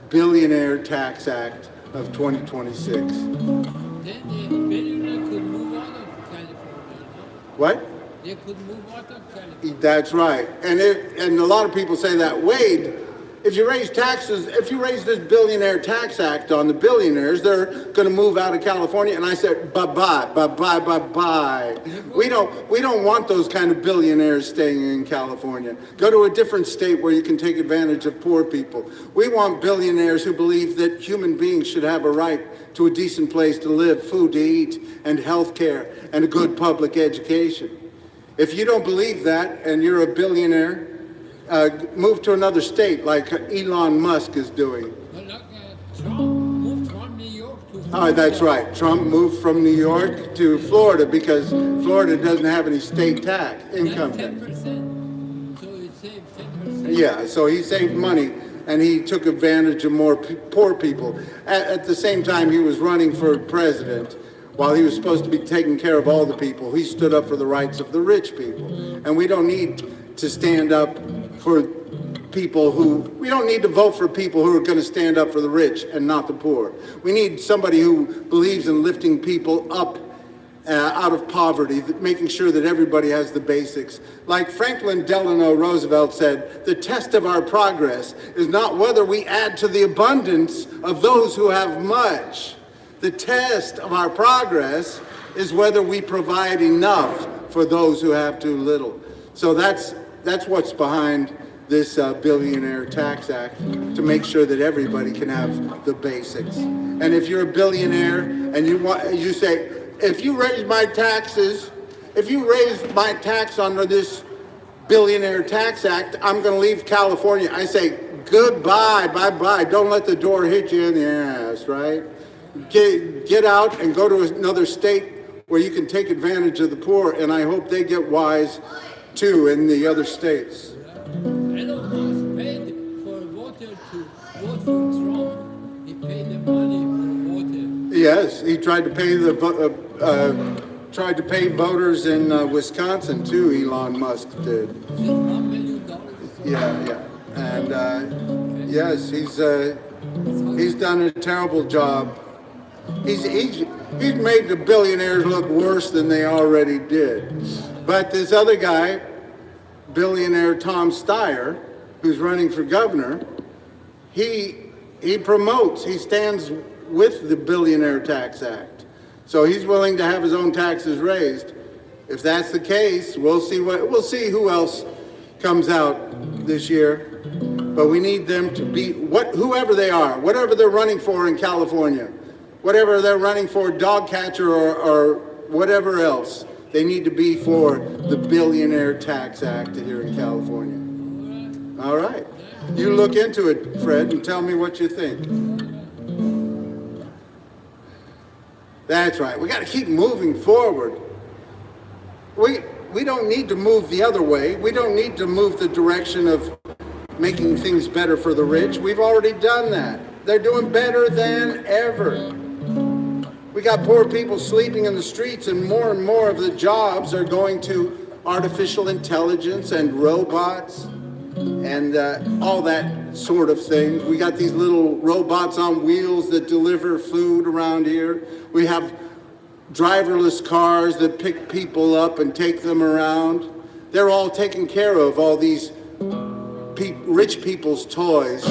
B: Billionaire Tax Act of 2026.
C: then the billionaire could move out of California, no?
B: What?
C: They could move out of California.
B: That's right. And a lot of people say that, Wade, if you raise taxes, if you raise this Billionaire Tax Act on the billionaires, they're going to move out of California. And I said, bye-bye, bye-bye, bye-bye. We don't want those kind of billionaires staying in California. Go to a different state where you can take advantage of poor people. We want billionaires who believe that human beings should have a right to a decent place to live, food to eat, and health care, and a good public education. If you don't believe that and you're a billionaire, move to another state like Elon Musk is doing.
C: But like Trump moved from New York to Florida.
B: Oh, that's right. Trump moved from New York to Florida because Florida doesn't have any state tax, income
C: That's
B: tax.
C: 10%. So it saved 10%.
B: Yeah, so he saved money and he took advantage of more poor people. At the same time, he was running for president. While he was supposed to be taking care of all the people, he stood up for the rights of the rich people. And we don't need to stand up for people we don't need to vote for people who are going to stand up for the rich and not the poor. We need somebody who believes in lifting people up out of poverty, making sure that everybody has the basics. Like Franklin Delano Roosevelt said, the test of our progress is not whether we add to the abundance of those who have much. The test of our progress is whether we provide enough for those who have too little. So that's what's behind this Billionaire Tax Act, to make sure that everybody can have the basics. And if you're a billionaire and you say, if you raise my tax under this Billionaire Tax Act, I'm going to leave California. I say, goodbye, bye-bye. Don't let the door hit you in the ass, right? Get out and go to another state where you can take advantage of the poor, and I hope they get wise too in the other states.
C: Elon Musk paid for a voter to vote for Trump. He paid the money for voter.
B: Yes, he tried to pay voters in Wisconsin too. Elon Musk did.
C: Is it $1 million?
B: Yeah, and yes, he's done a terrible job. He's made the billionaires look worse than they already did. But this other guy, billionaire Tom Steyer, who's running for governor, he stands with the Billionaire Tax Act. So he's willing to have his own taxes raised. If that's the case, we'll see who else comes out this year. But we need them to be whoever they are, whatever they're running for in California, whatever they're running for, dog catcher or whatever else. They need to be for the Billionaire Tax Act here in California. All right. You look into it, Fred, and tell me what you think. That's right. We got to keep moving forward. We don't need to move the other way. We don't need to move the direction of making things better for the rich. We've already done that. They're doing better than ever. We got poor people sleeping in the streets, and more of the jobs are going to artificial intelligence and robots and all that sort of thing. We got these little robots on wheels that deliver food around here. We have driverless cars that pick people up and take them around. They're all taken care of, all these rich people's toys.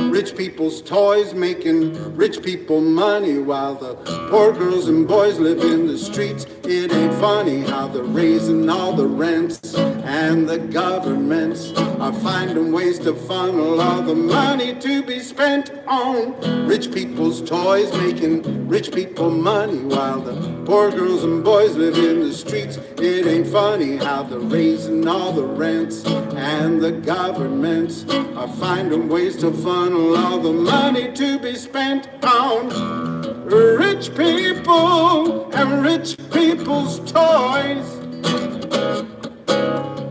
B: Rich people's toys making rich people money while the poor girls and boys live in the streets. It ain't funny how they're raising all the rents, and the governments are finding ways to funnel all the money to be spent on rich people's toys making rich people money while the poor girls and boys live in the streets. It ain't funny how they're raising all the rents, and the governments are finding ways to funnel all the money to be spent on rich people and rich people's toys.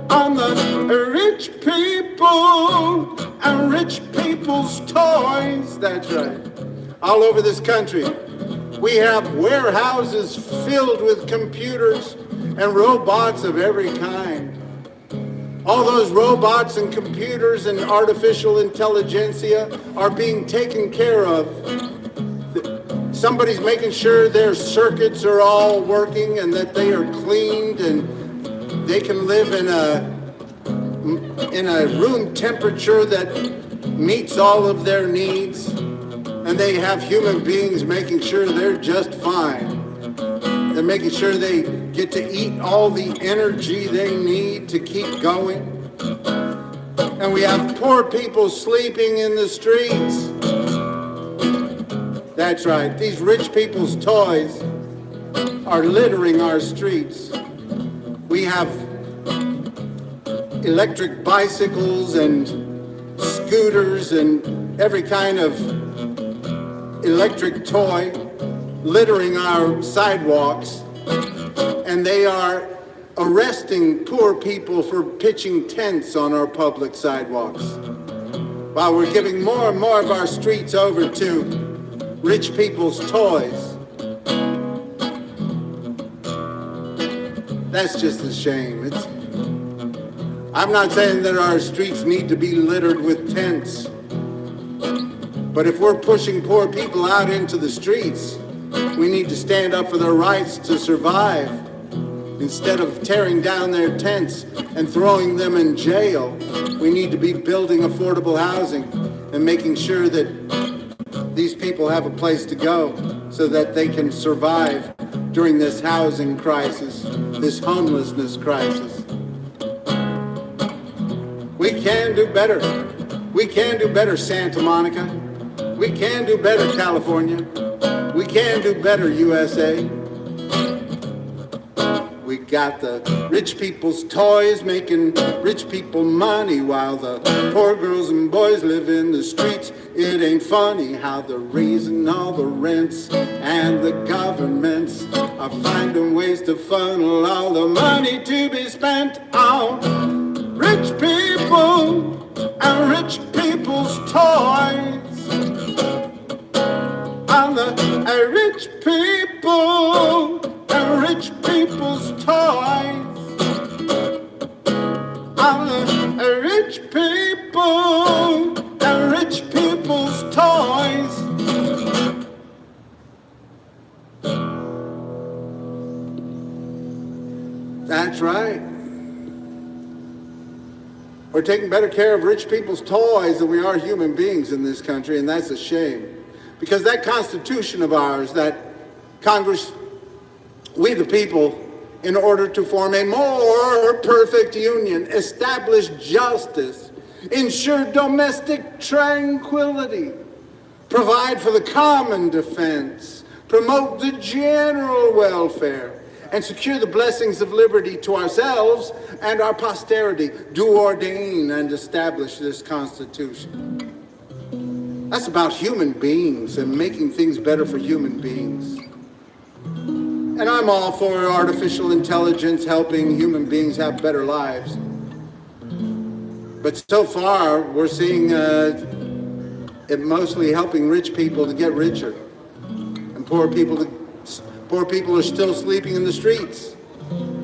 B: On the rich people and rich people's toys. That's right. All over this country, we have warehouses filled with computers and robots of every kind. All those robots and computers and artificial intelligentsia are being taken care of. Somebody's making sure their circuits are all working and that they are cleaned and they can live in a room temperature that meets all of their needs. And they have human beings making sure they're just fine. They're making sure they get to eat all the energy they need to keep going. And we have poor people sleeping in the streets. That's right. These rich people's toys are littering our streets. We have electric bicycles and scooters and every kind of electric toy littering our sidewalks, and they are arresting poor people for pitching tents on our public sidewalks, while we're giving more and more of our streets over to rich people's toys. That's just a shame. I'm not saying that our streets need to be littered with tents, but if we're pushing poor people out into the streets, we need to stand up for their rights to survive. Instead of tearing down their tents and throwing them in jail, we need to be building affordable housing and making sure that these people have a place to go so that they can survive during this housing crisis, this homelessness crisis. We can do better. We can do better, Santa Monica. We can do better, California. We can do better, USA. We got the rich people's toys making rich people money while the poor girls and boys live in the streets. It ain't funny how they're raising all the rents, and the governments are finding ways to funnel all the money to be spent on rich people and rich people's toys. On the rich people and rich people's toys. On the rich people and rich people's toys. That's right. We're taking better care of rich people's toys than we are human beings in this country, and that's a shame. Because that Constitution of ours, that Congress, we the people, in order to form a more perfect union, establish justice, ensure domestic tranquility, provide for the common defense, promote the general welfare, and secure the blessings of liberty to ourselves and our posterity, do ordain and establish this Constitution. That's about human beings and making things better for human beings. And I'm all for artificial intelligence helping human beings have better lives. But so far, we're seeing it mostly helping rich people to get richer. And poor people are still sleeping in the streets.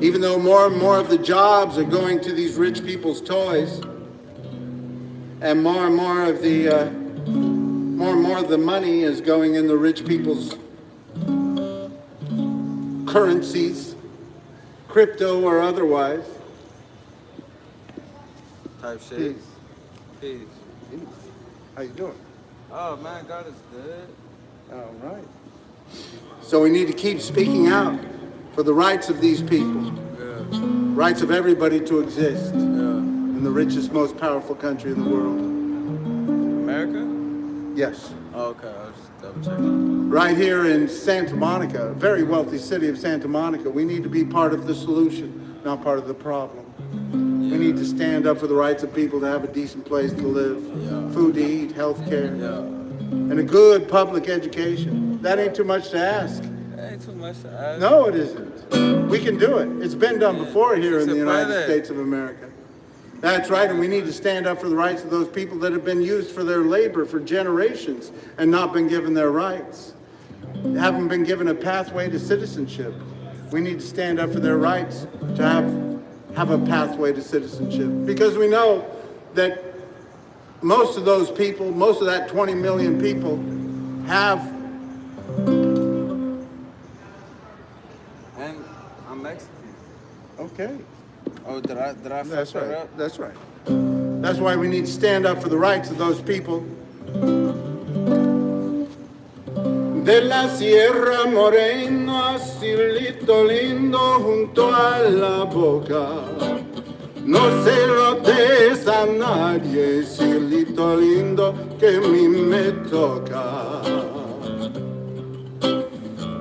B: Even though more and more of the jobs are going to these rich people's toys. And more of the money is going in the rich people's currencies, crypto or otherwise.
D: Type shit.
B: Peace.
D: Peace.
B: Peace. How you doing?
D: Oh man, God is good.
B: All right. So we need to keep speaking out for the rights of these people,
D: Yeah.
B: rights of everybody to exist
D: Yeah.
B: in the richest, most powerful country in the world.
D: America?
B: Yes.
D: Oh, okay, I was just double checking.
B: Right here in Santa Monica, a very wealthy city of Santa Monica, we need to be part of the solution, not part of the problem. We need to stand up for the rights of people to have a decent place to live, food to eat, health care, and a good public education. That ain't too much to ask.
D: Ain't too much to ask.
B: No, it isn't. We can do it. It's been done before here in the United States of America. That's right, and we need to stand up for the rights of those people that have been used for their labor for generations and not been given their rights. Haven't been given a pathway to citizenship. We need to stand up for their rights to have a pathway to citizenship. Because we know that most of those people, most of that 20 million people have...
D: And I'm Mexican.
B: Okay.
D: Oh, did I
B: That's
D: fuck that
B: right.
D: up?
B: That's right. That's why we need to stand up for the rights of those people. De la Sierra Morena, cielito lindo junto a la boca. No se lo des a nadie, cielito lindo que a mí me toca.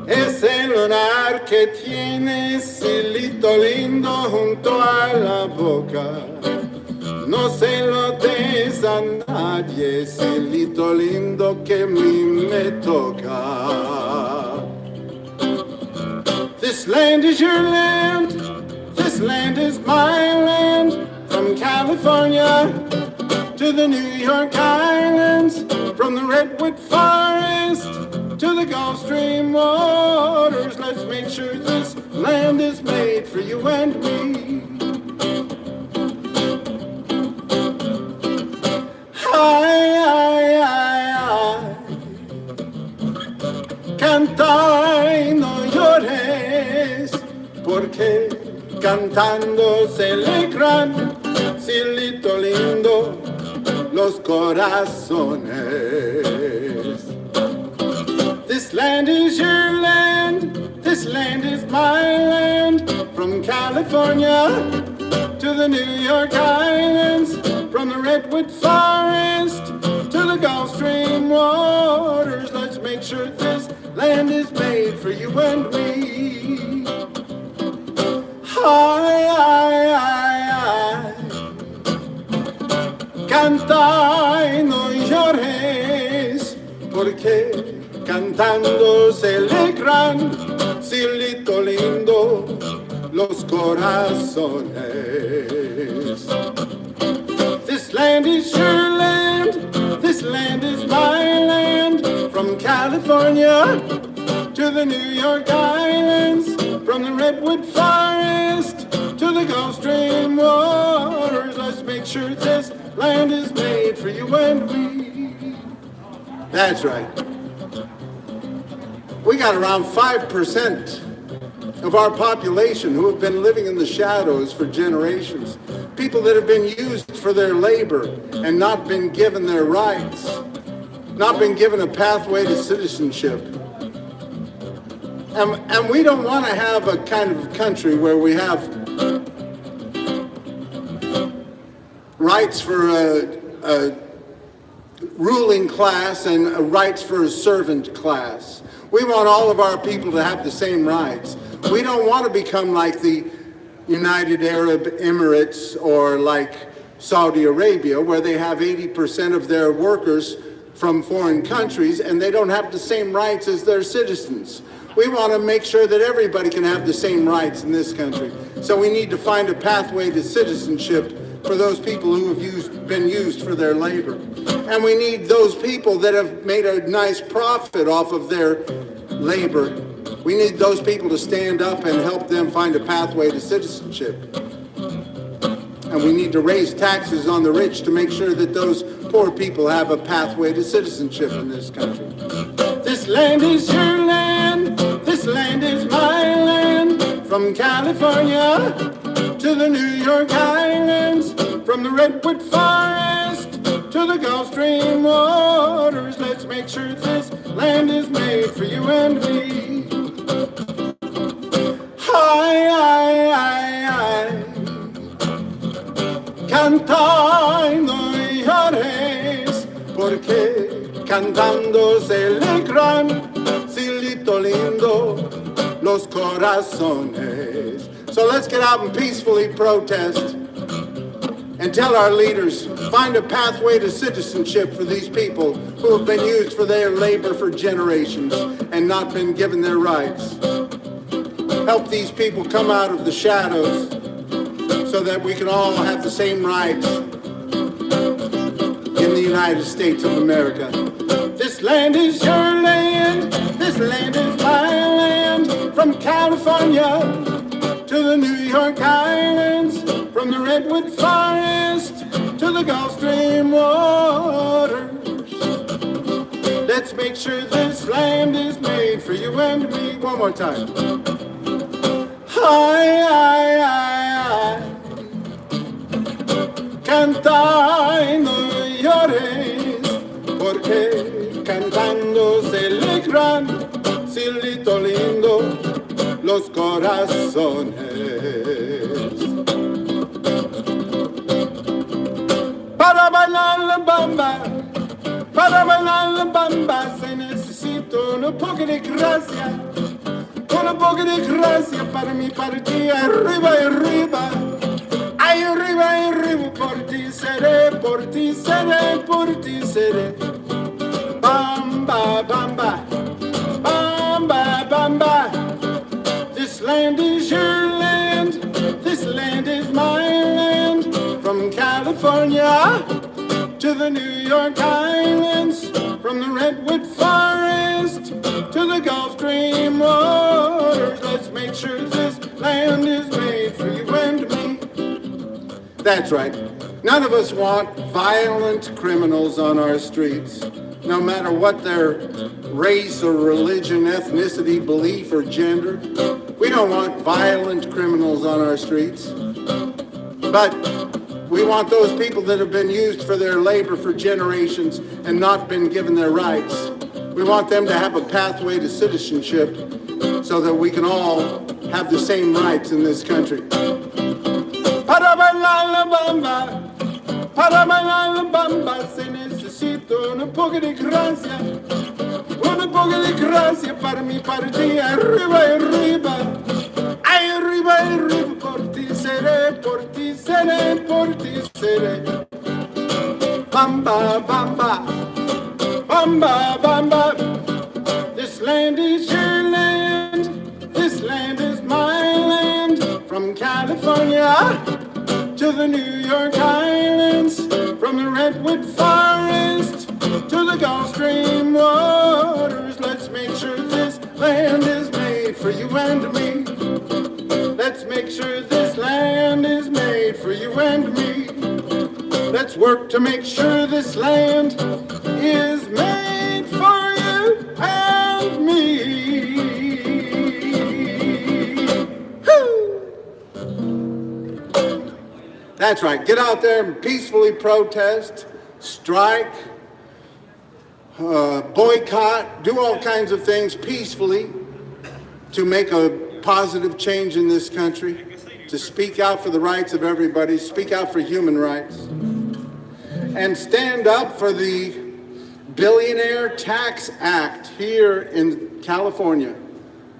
B: Ese lunar que tienes, cielito lindo junto a la boca. No se lo des a nadie, cielito lindo que a mí me toca. This land is your land, this land is my land. From California to the New York Islands, from the Redwood Forest to the Gulf Stream waters. Let's make sure this land is made for you and me. Ay, ay, ay, ay. Canta y no llores, porque cantando se alegran, cielito lindo, los corazones. This land is your land, this land is my land. From California to the New York Islands, from the Redwood Forest to the Gulf Stream waters. Let's make sure this land is made for you and me. Ay, ay, ay, ay. Canta y no llores, porque cantando se alegran, cielito lindo, los corazones. This land is your land, this land is my land. From California to the New York Islands, from the Redwood Forest to the Gulf Stream waters. Let's make sure this land is made for you and me. That's right. We got around 5% of our population who have been living in the shadows for generations. People that have been used for their labor and not been given their rights, not been given a pathway to citizenship. And we don't want to have a kind of country where we have rights for a ruling class and rights for a servant class. We want all of our people to have the same rights. We don't want to become like the United Arab Emirates or like Saudi Arabia, where they have 80% of their workers from foreign countries and they don't have the same rights as their citizens. We want to make sure that everybody can have the same rights in this country. So we need to find a pathway to citizenship for those people who have been used for their labor. And we need those people that have made a nice profit off of their labor. We need those people to stand up and help them find a pathway to citizenship. And we need to raise taxes on the rich to make sure that those poor people have a pathway to citizenship in this country. This land is your land, this land is my land. From California to the New York Islands, from the Redwood Forest to the Gulf Stream waters. Let's make sure this land is made for you and me. Hi, hi, hi, hi. Cantando llores, porque cantando se alegran, cielito lindo, los corazones. So let's get out and peacefully protest and tell our leaders, find a pathway to citizenship for these people who have been used for their labor for generations and not been given their rights. Help these people come out of the shadows so that we can all have the same rights in the United States of America. This land is your land, this land is my land. From California to the New York Islands, from the Redwood Forest to the Gulf Stream waters. Let's make sure this land is made for you and me. One more time. Hi, hi, hi, hi. Cantando llores, porque cantando se alegran, cielito lindo, los corazones. Para bailar la bamba, se necesita un poco de gracia, un poco de gracia para mi partida, arriba y arriba. Ay, arriba, arriba, por ti seré, por ti seré, por ti seré. Bamba, bamba, bamba, bamba. This land is your land, this land is my land. From California to the New York Islands, from the Redwood Forest to the Gulf Stream waters. Let's make sure this land is made for you and me. That's right. None of us want violent criminals on our streets, no matter what their race or religion, ethnicity, belief, or gender. We don't want violent criminals on our streets. But we want those people that have been used for their labor for generations and not been given their rights. We want them to have a pathway to citizenship so that we can all have the same rights in this country. Para bailar la bamba, se necesita un poco de gracia para mi partida, arriba y arriba. Ay, arriba y arriba, por ti seré, por ti seré, por ti seré. Bamba, bamba, bamba, bamba. This land is your land, this land is my land. From California to the New York Islands, from the Redwood Forest to the Gulf Stream waters. Let's make sure this land is made for you and me. Let's make sure this land is made for you and me. Let's work to make sure this land is made for you and me. That's right. Get out there and peacefully protest, strike, boycott, do all kinds of things peacefully. to make a positive change in this country, to speak out for the rights of everybody, speak out for human rights, and stand up for the Billionaire Tax Act here in California.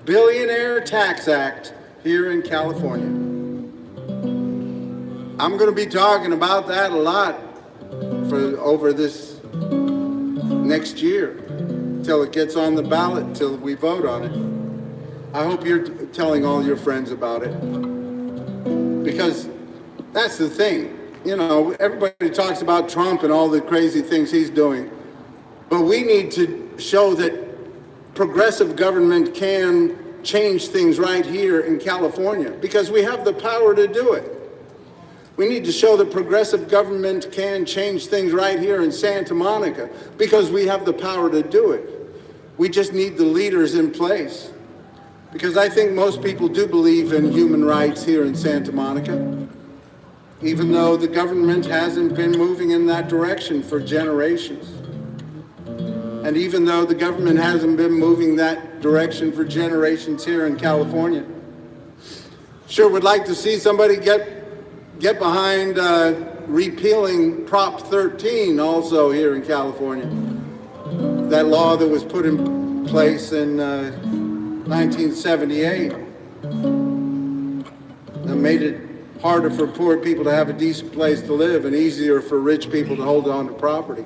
B: Billionaire Tax Act here in California. I'm going to be talking about that a lot over this next year, till it gets on the ballot, till we vote on it. I hope you're telling all your friends about it, because that's the thing. You know, everybody talks about Trump and all the crazy things he's doing, but we need to show that progressive government can change things right here in California, because we have the power to do it. We need to show that progressive government can change things right here in Santa Monica, because we have the power to do it. We just need the leaders in place. Because I think most people do believe in human rights here in Santa Monica, even though the government hasn't been moving in that direction for generations. And even though the government hasn't been moving that direction for generations here in California. Sure would like to see somebody get behind repealing Prop 13 also here in California. That law that was put in place in 1978 that made it harder for poor people to have a decent place to live and easier for rich people to hold on to property.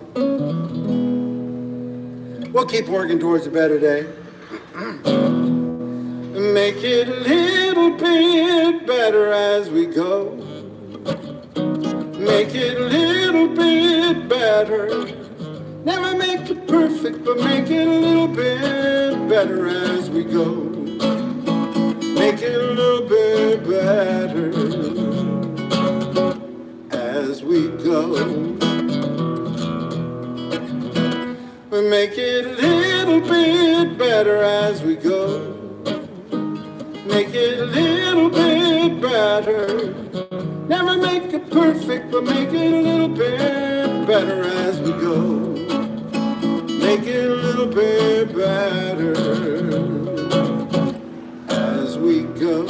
B: We'll keep working towards a better day. Make it a little bit better as we go. Make it a little bit better. Never make it perfect, but make it a little bit better as we go. Make it a little bit better as we go. We make it a little bit better as we go. Make it a little bit better. Never make it perfect, but make it a little bit better as we go. Make it a little bit better as we go.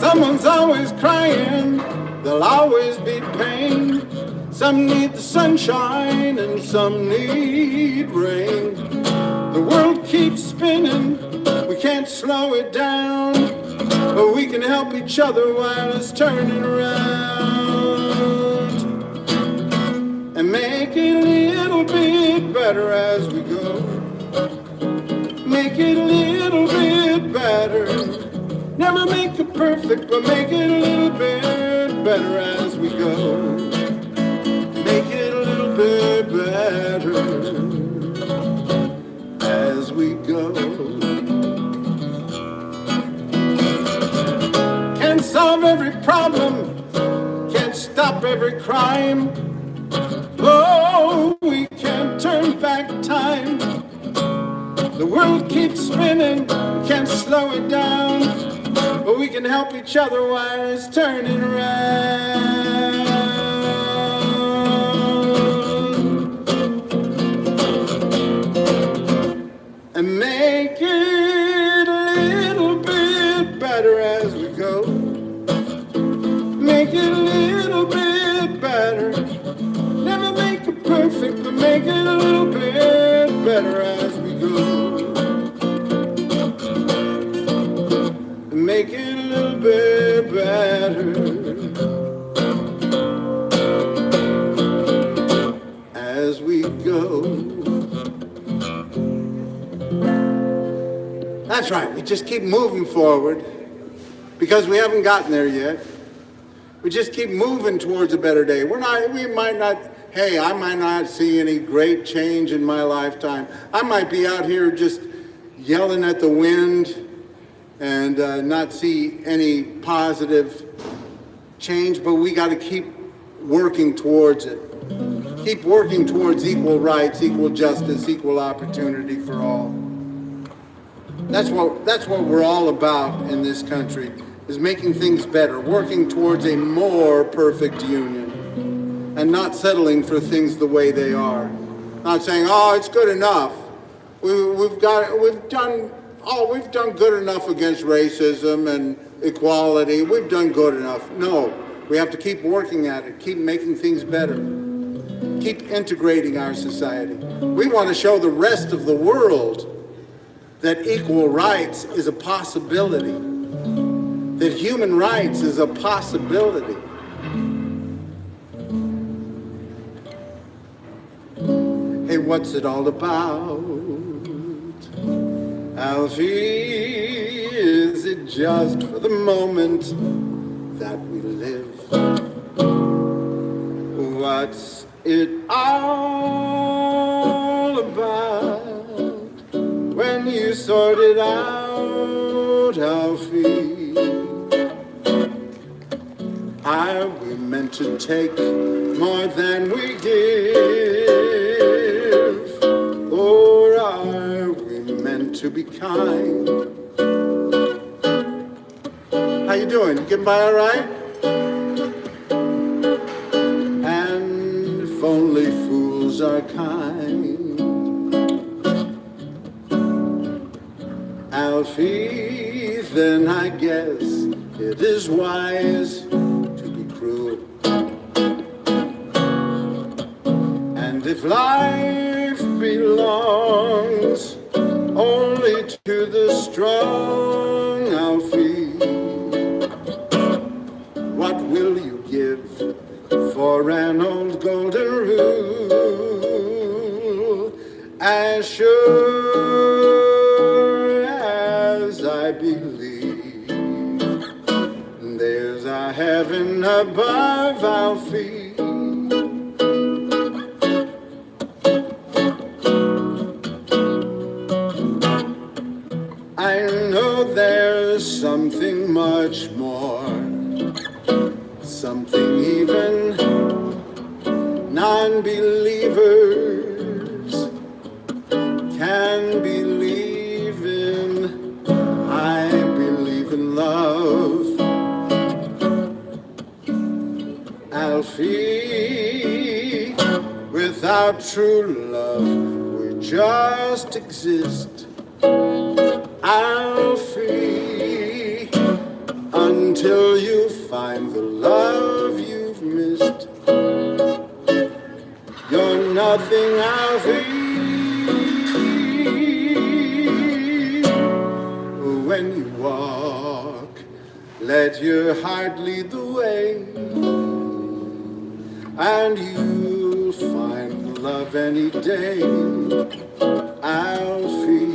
B: Someone's always crying, there'll always be pain. Some need the sunshine and some need rain. The world keeps spinning, we can't slow it down, but we can help each other while it's turning around. And make it a little bit better as we go. Make it a little bit better. Never make it perfect, but make it a little bit better as we go. Make it a little bit better as we go. Can't solve every problem, can't stop every crime. Oh, we can't turn back time. The world keeps spinning, we can't slow it down, but we can help each other while it's turning around. And make it a little bit better as we go. Make it a little bit better. Never make it perfect, but make it a little bit better as we go. Make it a little bit better as we go. That's right, we just keep moving forward because we haven't gotten there yet. We just keep moving towards a better day. I might not see any great change in my lifetime. I might be out here just yelling at the wind and not see any positive change, but we got to keep working towards it. Keep working towards equal rights, equal justice, equal opportunity for all. That's what we're all about in this country, is making things better, working towards a more perfect union, and not settling for things the way they are. Not saying, oh, it's good enough, we've done good enough against racism and equality. We've done good enough. No, we have to keep working at it, keep making things better, keep integrating our society. We want to show the rest of the world that equal rights is a possibility, that human rights is a possibility. Hey, what's it all about? Alfie, is it just for the moment that we live? What's it all about when you sort it out, Alfie? Are we meant to take more than we give? Or are we meant to be kind? How you doing? You getting by all right? And if only fools are kind, Alfie, then I guess it is wise to be cruel. And if life belongs only to the strong, Alfie, what will you give for an old golden rule? As sure as I believe there's a heaven above, Alfie, I know there's something much more, something even non-believers can believe in. I believe in love, Alfie. Without true love, we just exist, Alfie, until you find the love you've missed. You're nothing, Alfie, when you walk. Let your heart lead the way, and you'll find love any day, Alfie.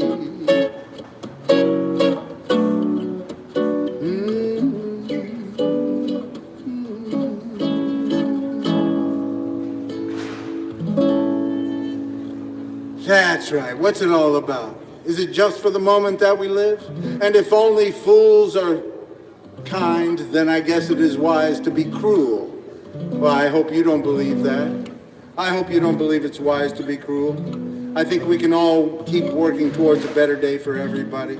B: That's right. What's it all about? Is it just for the moment that we live? And if only fools are kind, then I guess it is wise to be cruel. Well, I hope you don't believe that. I hope you don't believe it's wise to be cruel. I think we can all keep working towards a better day for everybody.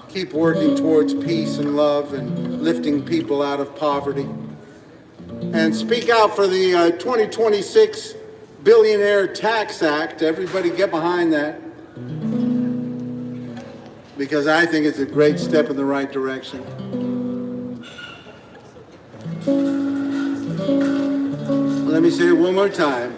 B: Keep working towards peace and love and lifting people out of poverty. And speak out for the 2026 Billionaire Tax Act. Everybody get behind that, because I think it's a great step in the right direction. Let me say it one more time.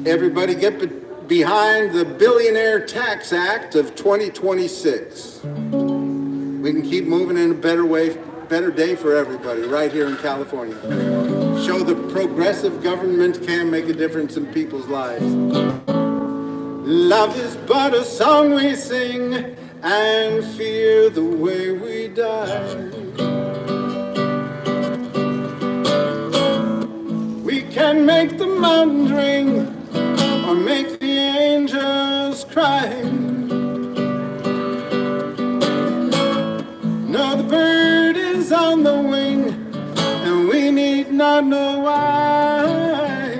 B: Everybody get behind the Billionaire Tax Act of 2026. We can keep moving in a better way, better day for everybody right here in California. Show the progressive government can make a difference in people's lives. Love is but a song we sing, and fear the way we die. We can make the mountains ring or make the angels cry. No, the bird is on the wing, and we need not know why.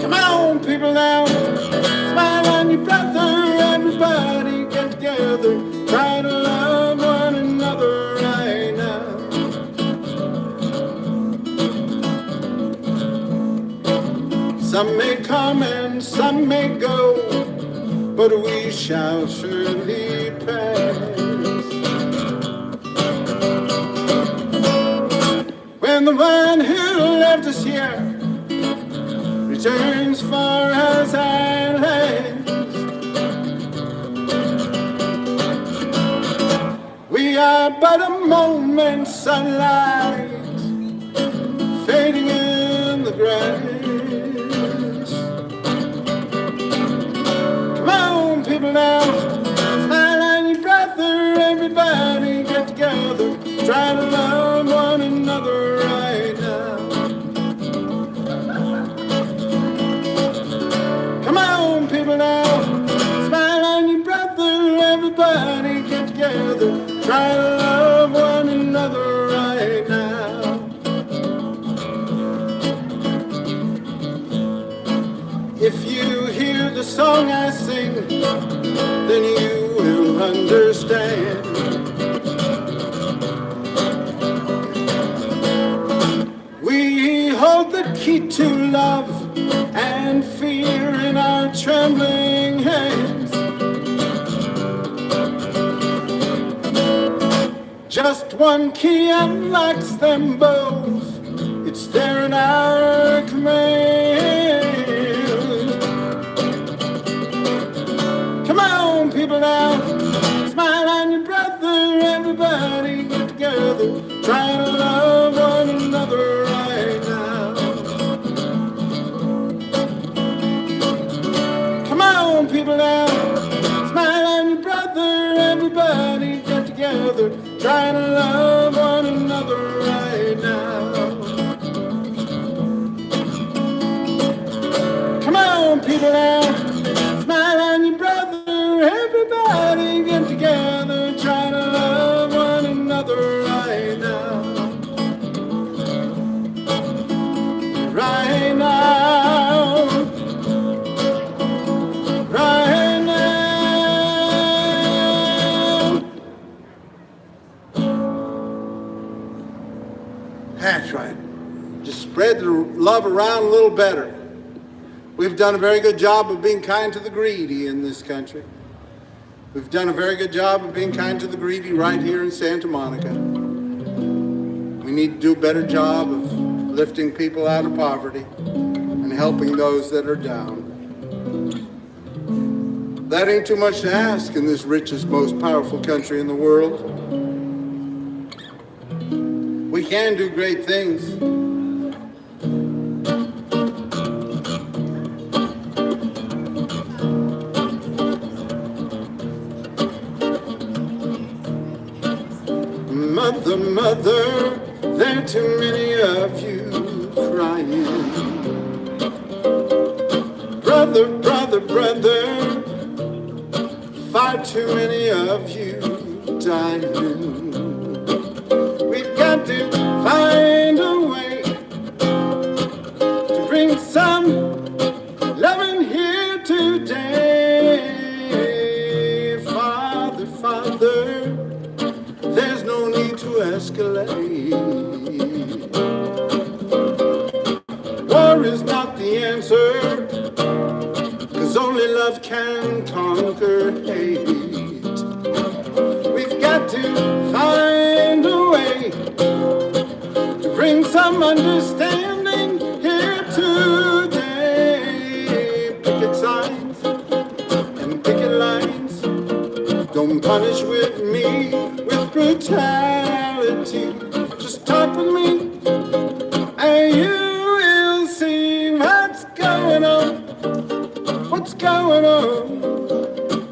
B: Come on, people now, smile on your brother, everybody get together, try to love one another right now. Some may come and some may go, but we shall surely pass. When the one who left us here returns far as our lands, we are but a moment's sunlight fading in the grass. Come on, people now, smile on your brother, everybody get together, try to love one another right now. Come on, people now, smile on your brother, everybody get together, try to love one another right now. If you hear the song I sing, then you will understand. We hold the key to love and fear in our trembling hands. Just one key unlocks them both. It's there in our command. Come on, people now, smile on your brother, everybody get together, try to love one another right now. Come on, people now, smile on your brother, everybody get together, try to love one another right now. Come on, people now, smile on your brother, everybody get together, try to love one another right now. Right now. Right now. That's right. Just spread the love around a little better. We've done a very good job of being kind to the greedy in this country. We've done a very good job of being kind to the greedy right here in Santa Monica. We need to do a better job of lifting people out of poverty and helping those that are down. That ain't too much to ask in this richest, most powerful country in the world. We can do great things. Mother, mother, there are too many of you crying. Brother, brother, brother, far too many of you dying. We've got to find a way to bring some loving here today. Father, Father, there's no need to escalate. War is not the answer, 'cause only love can conquer hate. We've got to find a way to bring some understanding here today. Picket signs and picket lines don't punish with me with brutality. Just talk with me and you will see what's going on. What's going on?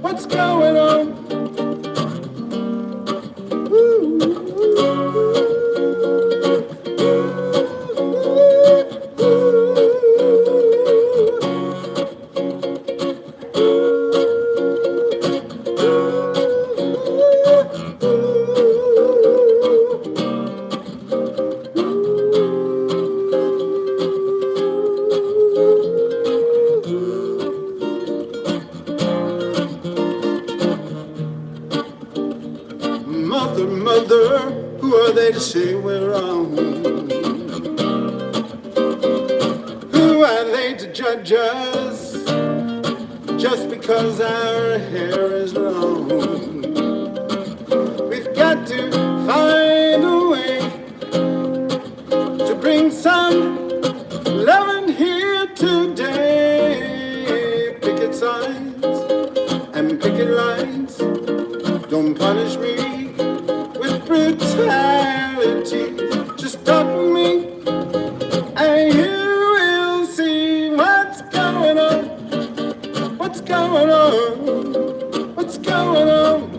B: What's going on? Mother, mother, who are they to say we're wrong? Who are they to judge us just because our hair is long? We've got to find a way to bring some loving here today. Picket signs and picket lines don't punish me with brutality. Just talk to me and you will see what's going on. What's going on? What's going on?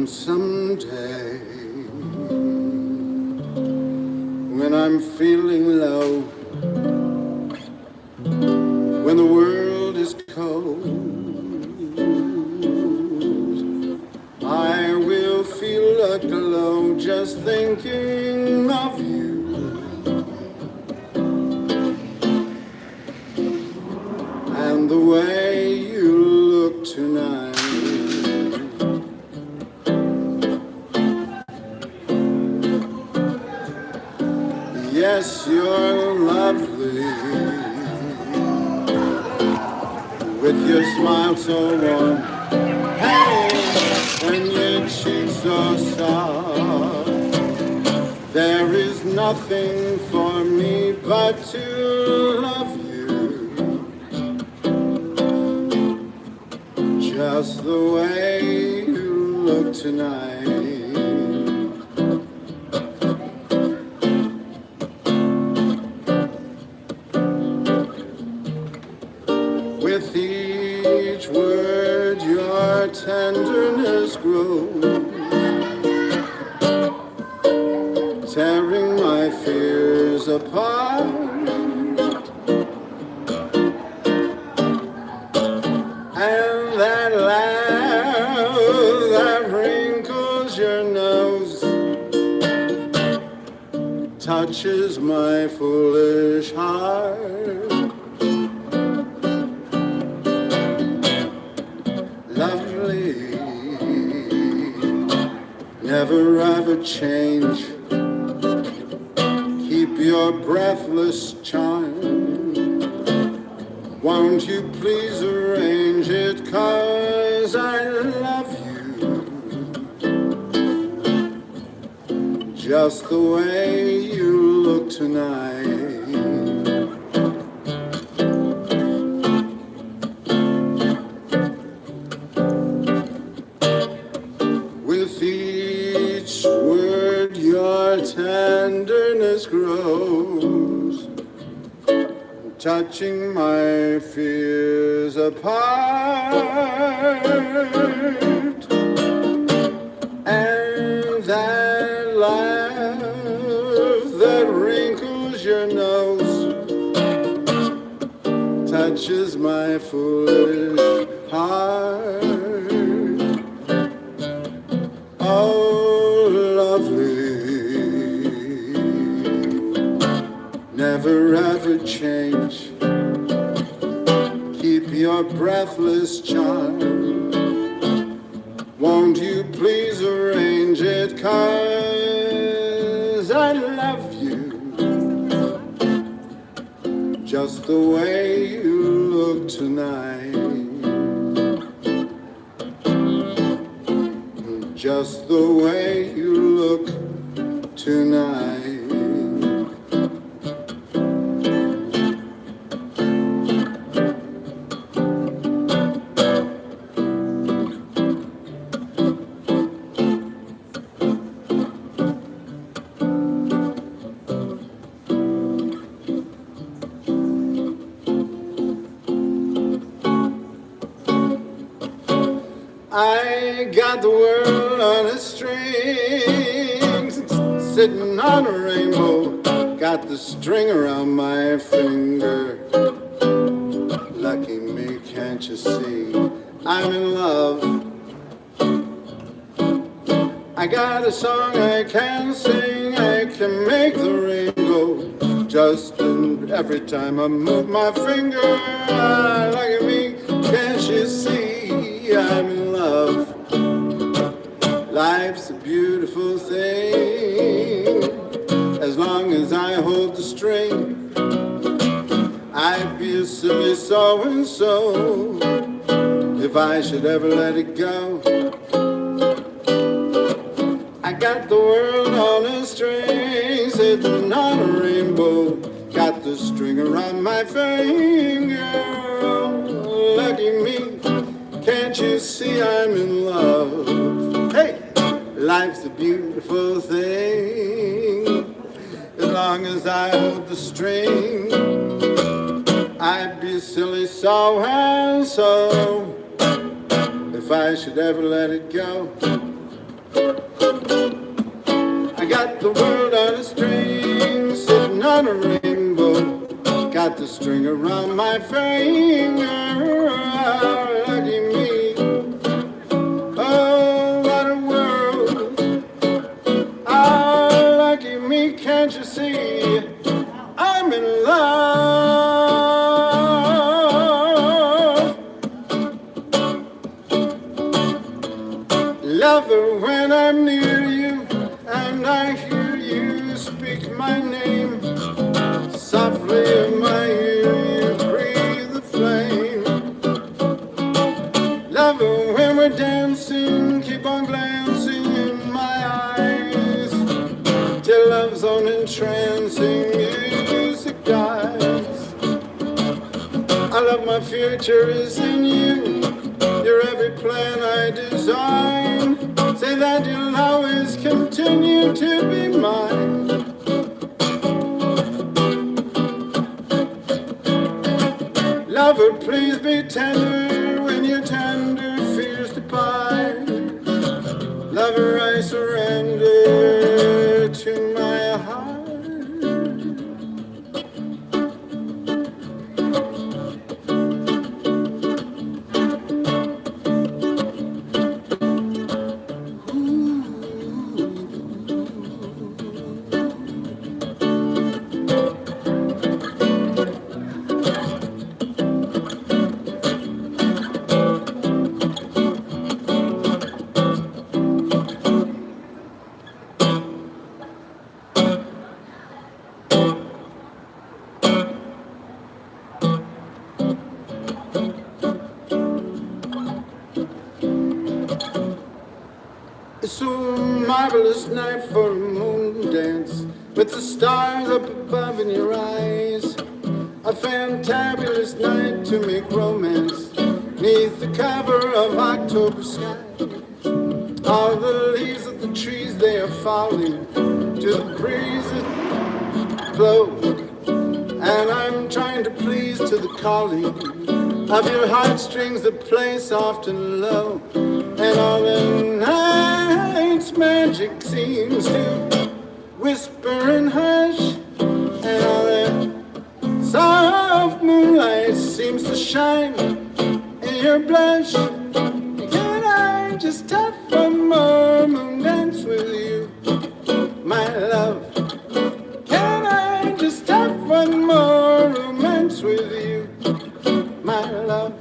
B: Someday, when I'm feeling low, when the world is cold, I will feel a glow just thinking of you. And the way you look tonight. Yes, you're lovely, with your smile so warm, hey, and your cheeks so soft. There is nothing for me but to love you, just the way you look tonight. With each word your tenderness grows, tearing my fears apart. And that laugh that wrinkles your nose touches my foolish heart. Lovely, never ever change. Keep your breathless charm. Won't you please arrange it, 'cause I love you, just the way you look tonight. With each word your tenderness grows, touching my fears apart. And that laugh that wrinkles your nose touches my foolish heart. Oh, lovely, never ever change. Keep your breathless charm. Won't you please arrange it, 'cause I love you, just the way you look tonight. Just the way you look tonight. I got the world on a string, sitting on a rainbow. Got the string around my finger. Lucky me, can't you see? I'm in love. I got a song I can sing. I can make the rainbow just every time I move my finger. Look at me, can't you see? I'm in love. Life's a beautiful thing. As long as I hold the string, I'd be a silly so-and-so if I should ever let it go. I got the world on a string, sitting on a rainbow. Got the string around my finger. Lucky me, can't you see I'm in love? Hey, life's a beautiful thing. As long as I hold the string, I'd be a silly so-and-so if I should ever let it go. I got the world on a string, sitting on a rainbow. Got the string around my finger. Lucky me. Oh, what a world. Oh, lucky me, can't you see? I'm in love. Lover, when I'm near you and I hear you speak my name, softly in my ear you breathe the flame. Lover, when we're dancing, keep on glancing in my eyes till love's on entrancing music dies. I love my future is in you. You're every plan I design. Say that you'll always continue to be mine. Lover, please be tender when your tender fears depart. Lover, I surrender to my heart. It's a marvelous night for a moon dance with the stars up above in your eyes. A fantabulous night to make romance neath the cover of October sky. All the leaves of the trees, they are falling to the breeze that blow. And I'm trying to please to the calling of your heartstrings that play soft and low. And all the night's magic seems to whisper and hush. And all that soft moonlight seems to shine in your blush. Can I just have one more moon dance with you, my love? Can I just have one more romance with you, my love?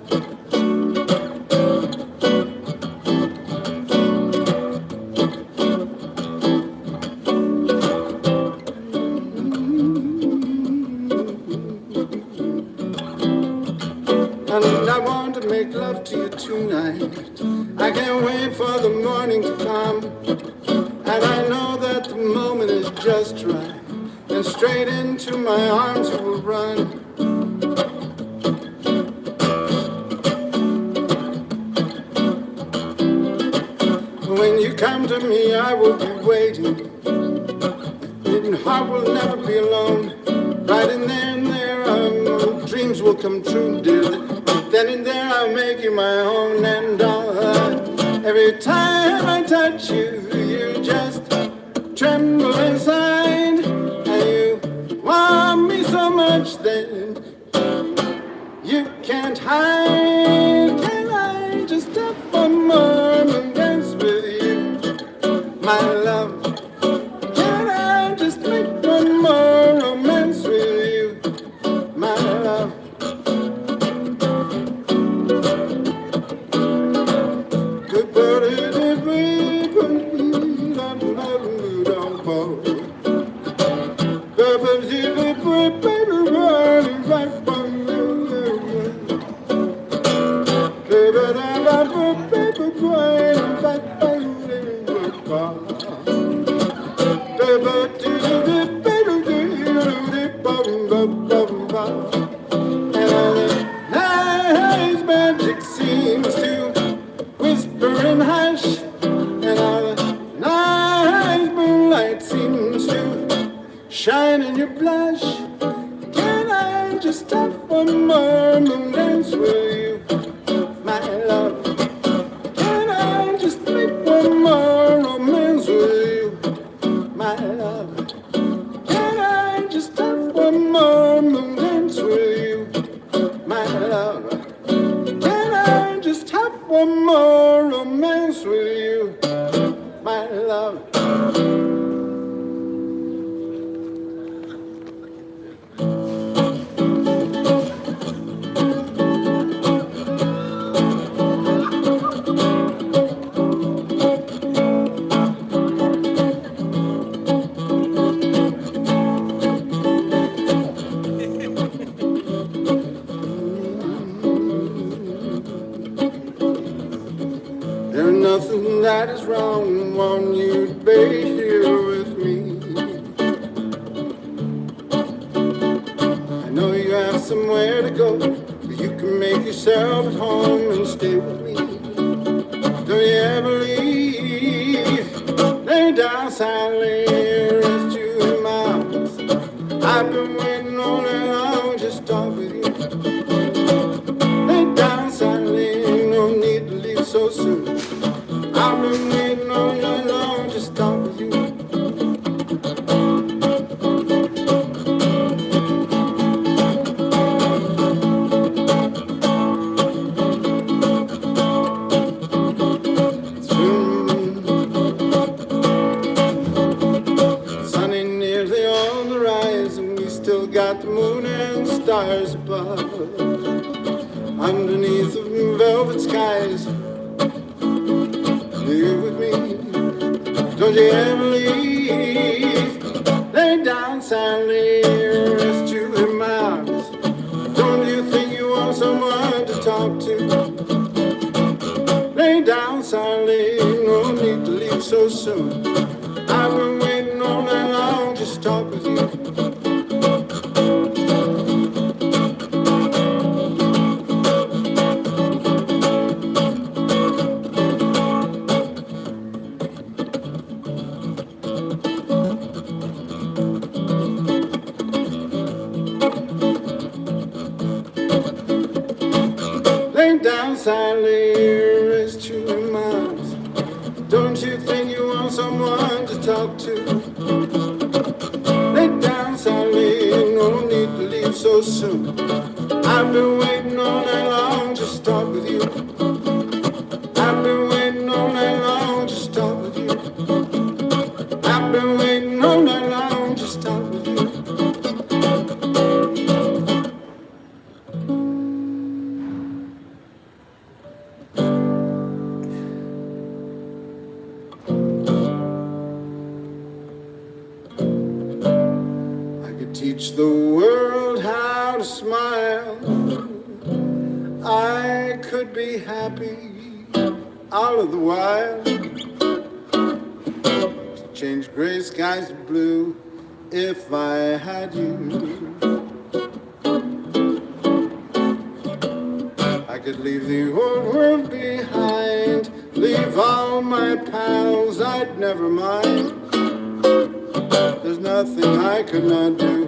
B: And I want to make love to you tonight. I can't wait for the morning to come. And I know that the moment is just right. And straight into my arms you will run. When you come to me, I will be waiting. Your heart will never be alone. Right in there, our dreams will come true, dear. Then and there, I'll make you my own, and all Every time I touch you, you just tremble inside. And you want me so much that you can't hide. Can I just have one more and dance with you, my love? Can I just make one more romance with you, my love? Nice magic seems to whisper and hush, and all the night moonlight seems to shine in your blush. Can I just have one more moon dance with you, my love? Can I just make one more romance with you, my love? Can I just have one more moon dance with you, my love? Can I just have one more romance with you, my love? There's nothing that is wrong, want you to be here with me. I know you have somewhere to go, but you can make yourself at home and stay with me. Don't you ever leave, lay down silently, rest you in my arms. I've been waiting all night long, just talk with you. Lay down silently, no need to leave so soon. I've been waiting all night long, just talk with you. Sunny nearly on the rise, and we still got the moon and stars above. Underneath the velvet skies, you with me, don't you ever leave. Lay down silently, rest you in my arms. Don't you think you want someone to talk to? Lay down silently, no need to leave so soon. I've been waiting all night long, just talk with you. Lay down silently, rest you in my arms. Don't you think you want someone to talk to? Lay down silently, no need to leave so soon. I've been waiting all night long, just talk with you. I've been waiting all night long, just talk with you. I've been waiting all night long, just talk with you. Teach the world how to smile. I could be happy all of the while. To change gray skies to blue if I had you. I could leave the old world behind, leave all my pals, I'd never mind. There's nothing I could not do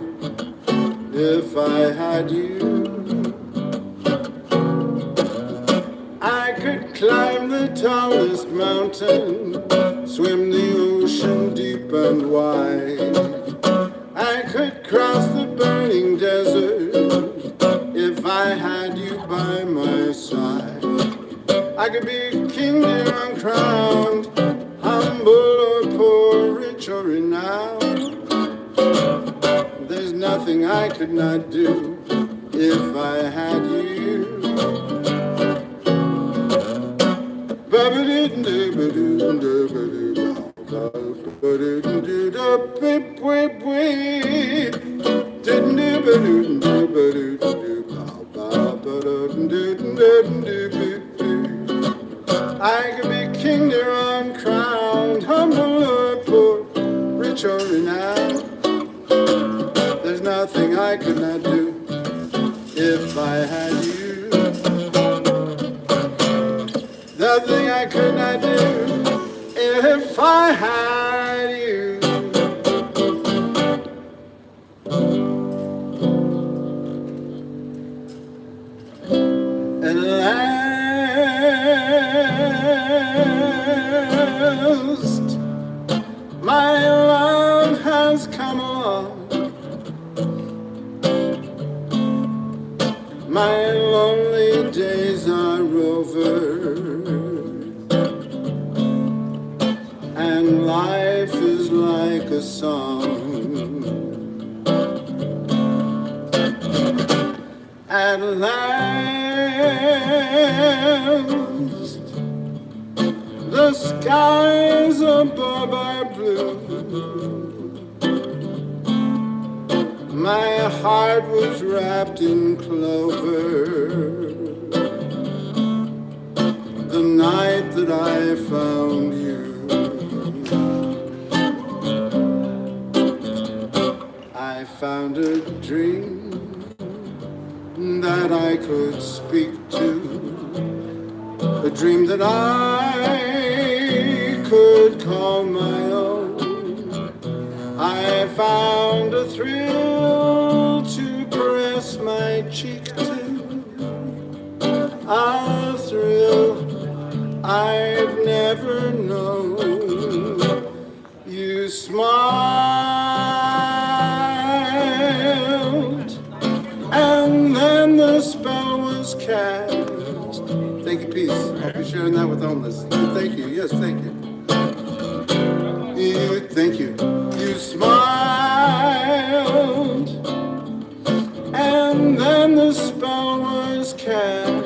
B: if I had you. I could climb the tallest mountain, swim the ocean deep and wide. I could cross the burning desert if I had you by my side. I could be king or uncrowned, humble or poor, rich or renowned. There's nothing I could not do if I had you. I could be king or uncrowned, humble or poor, rich or renowned. There's nothing I could not do if I had you. Nothing I could not do if I had you. At last, my love has come along. My lonely days are over, and life is like a song. At last, the skies above are blue. My heart was wrapped in clover the night that I found you. I found a dream that I could speak to, a dream that I could call my own. I found a thrill to press my cheek to, a thrill I've never known. You smiled, and then the spell was cast. Thank you, peace. I'll be sharing that with homeless. Thank you. Yes, thank you. Thank you. You smiled, and then the spell was cast.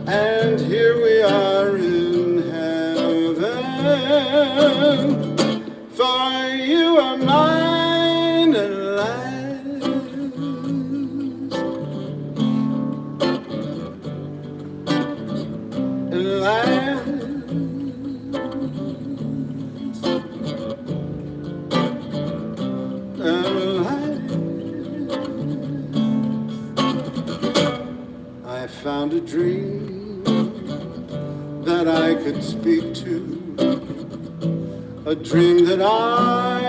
B: And here we are in heaven, for you are mine at last. At last. I found a dream that I could speak to, a dream that I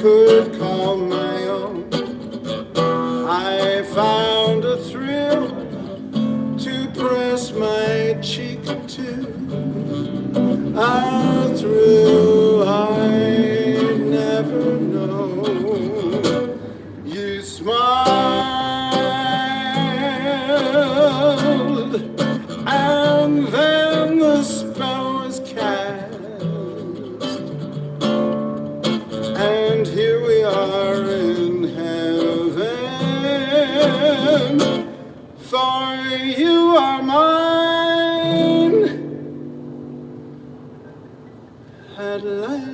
B: could call my own. I found a thrill to press my cheek to, a thrill I'd never known. You smiled, and then the spell was cast. And here we are in heaven, for you are mine at last.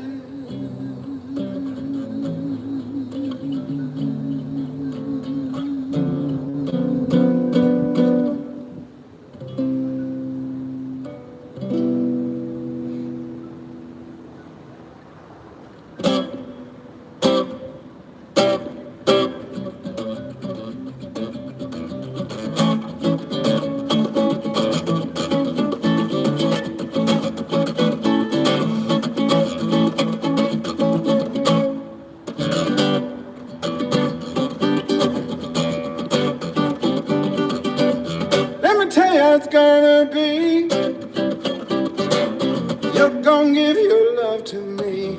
B: me.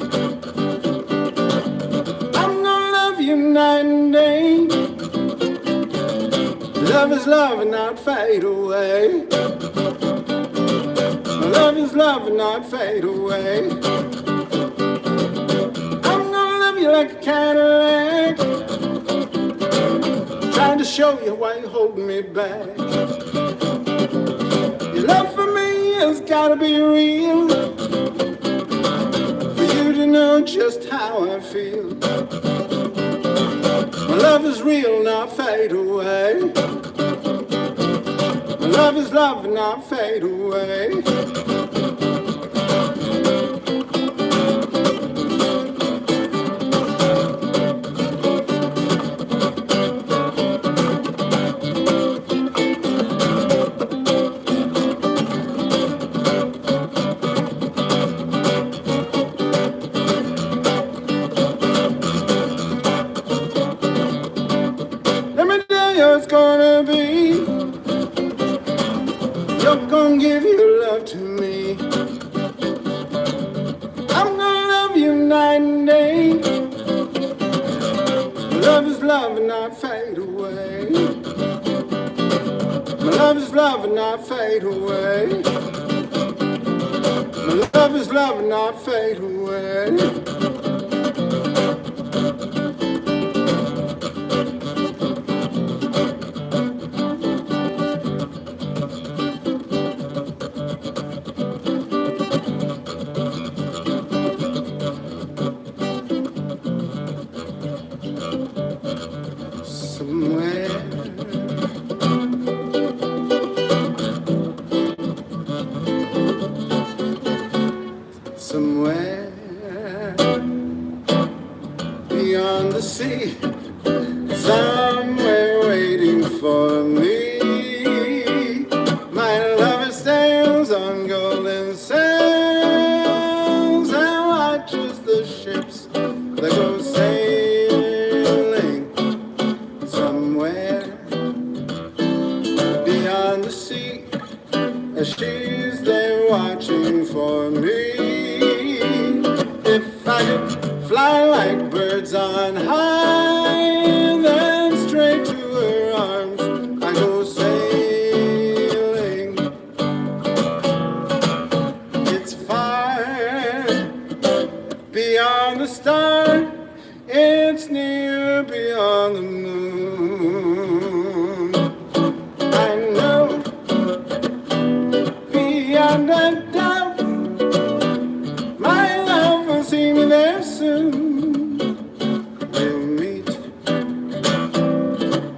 B: I'm gonna love you night and day. Love is love and not fade away. Love is love and not fade away. I'm gonna love you like a Cadillac, trying to show you why you're holding me back. Your love for me has gotta be real, for you to know just how I feel. My love is real, not fade away. My love is love and not fade away. Let me tell you it's gonna be. You're gonna give your love to me. I'm gonna love you night and day. Love is love and not fade away. My love is love and not fade away. My love is love and not fade away. Somewhere beyond the sea, somewhere waiting for me, my lover stands on golden sands and watches the ships that go sailing. Somewhere beyond the sea, she's there watching for me. If I could fly like birds on high, then straight to her arms I go sailing. It's far beyond the star, it's near beyond the moon. I know beyond a doubt my love will see me there soon. We'll meet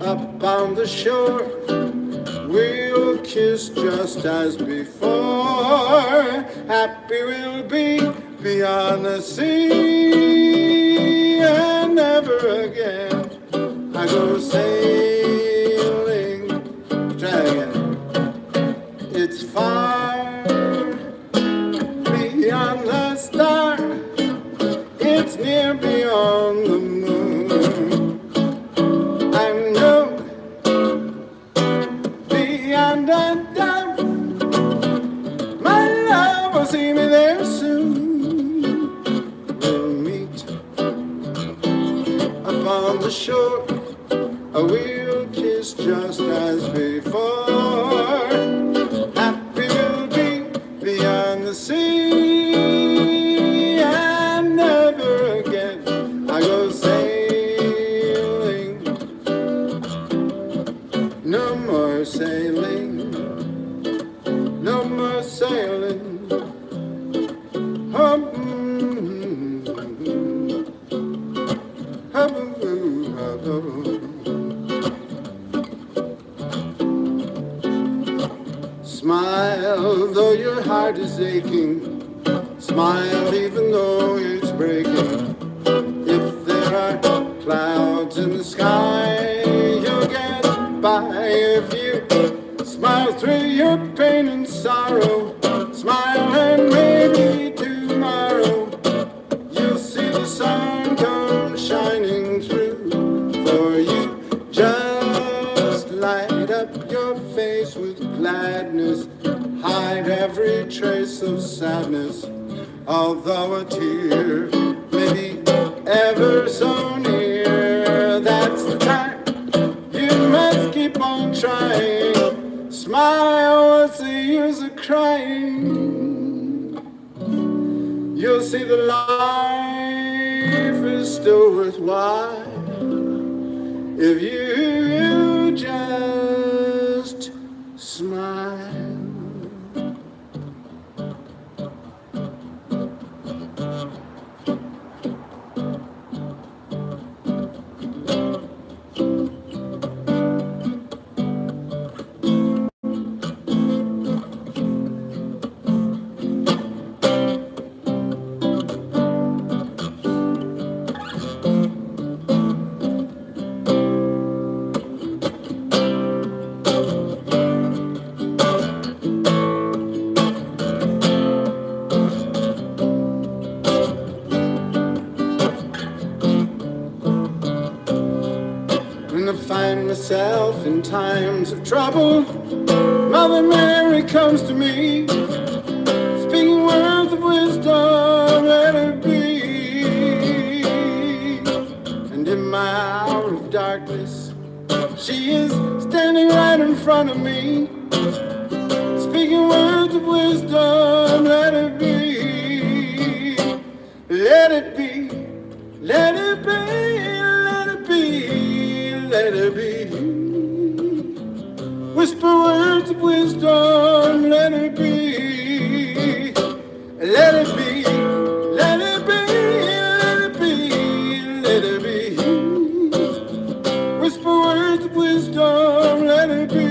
B: up on the shore, we'll kiss just as before. Happy we'll be beyond the sea, and never again I go sailing. Try again. It's far beyond the star, it's near beyond the moon. I know beyond a doubt my love will see me there soon. We'll meet upon the shore, we'll kiss just as before. Happy we'll be beyond the sea, and never again I go sailing. No more sailing, no more sailing. Smile though your heart is aching, smile even though it's breaking. If there are clouds in the sky, you'll get by if you smile through your pain and sorrow. Smile and maybe tomorrow you'll see the sun come shining through for you. Just light up your face with gladness, hide every trace of sadness, although a tear see that life is still worthwhile if you just smile. When I find myself in times of trouble, Mother Mary comes to me, speaking words of wisdom, let it be. And in my hour of darkness, she is standing right in front of me, speaking words of wisdom, let it be. Let it be, let it be, let it be, let it be. Whisper words of wisdom, let it be. Let it be, let it be, let it be, let it be. Whisper words of wisdom, let it be.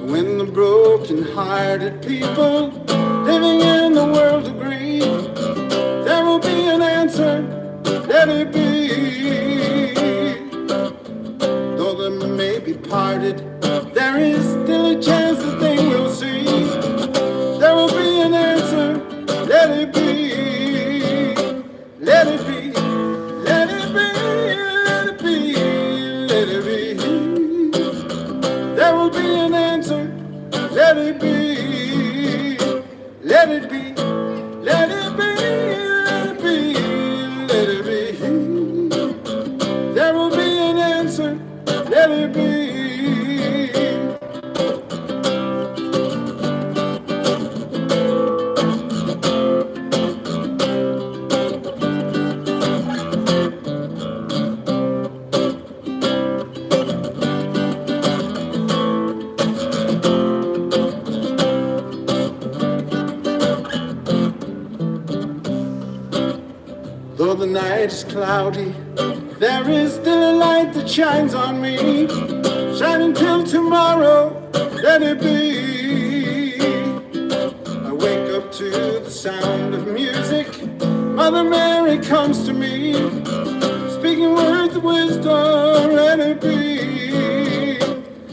B: When the broken-hearted people living in the world agree, there will be an answer, let it be. Though they may be parted, there is still a chance that they will see. There will be an answer, let it be. Let it be, let it be, let it be, let it be. There will be an answer, let it be. Let it be, let it be, let it be, let it be. There will be an answer, let it be. Though the night is cloudy, there is still a light that shines on me, shining till tomorrow, let it be. I wake up to the sound of music, Mother Mary comes to me, speaking words of wisdom, let it be.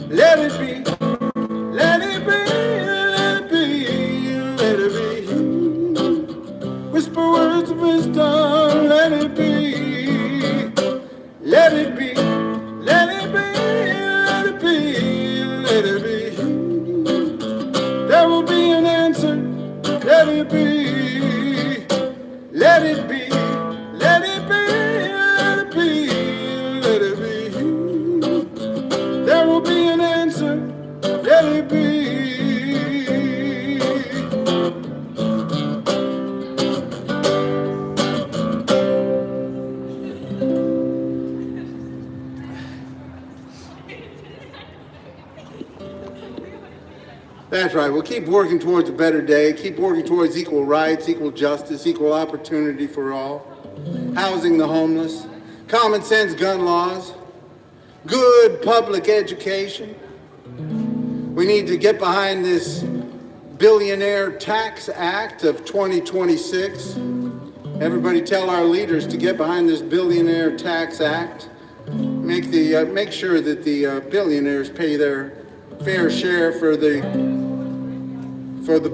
B: Let it be, let it be, let it be, let it be. Whisper words of wisdom, let it be. Let it be, let it be, let it be, let it be. There will be an answer, let it be. Let it be, let it be, let it be, let it be. There will be an answer, let it be. That's right. We'll keep working towards a better day, keep working towards equal rights, equal justice, equal opportunity for all, housing the homeless, common sense gun laws, good public education. We need to get behind this Billionaire Tax Act of 2026. Everybody tell our leaders to get behind this Billionaire Tax Act. Make sure that the billionaires pay their fair share for the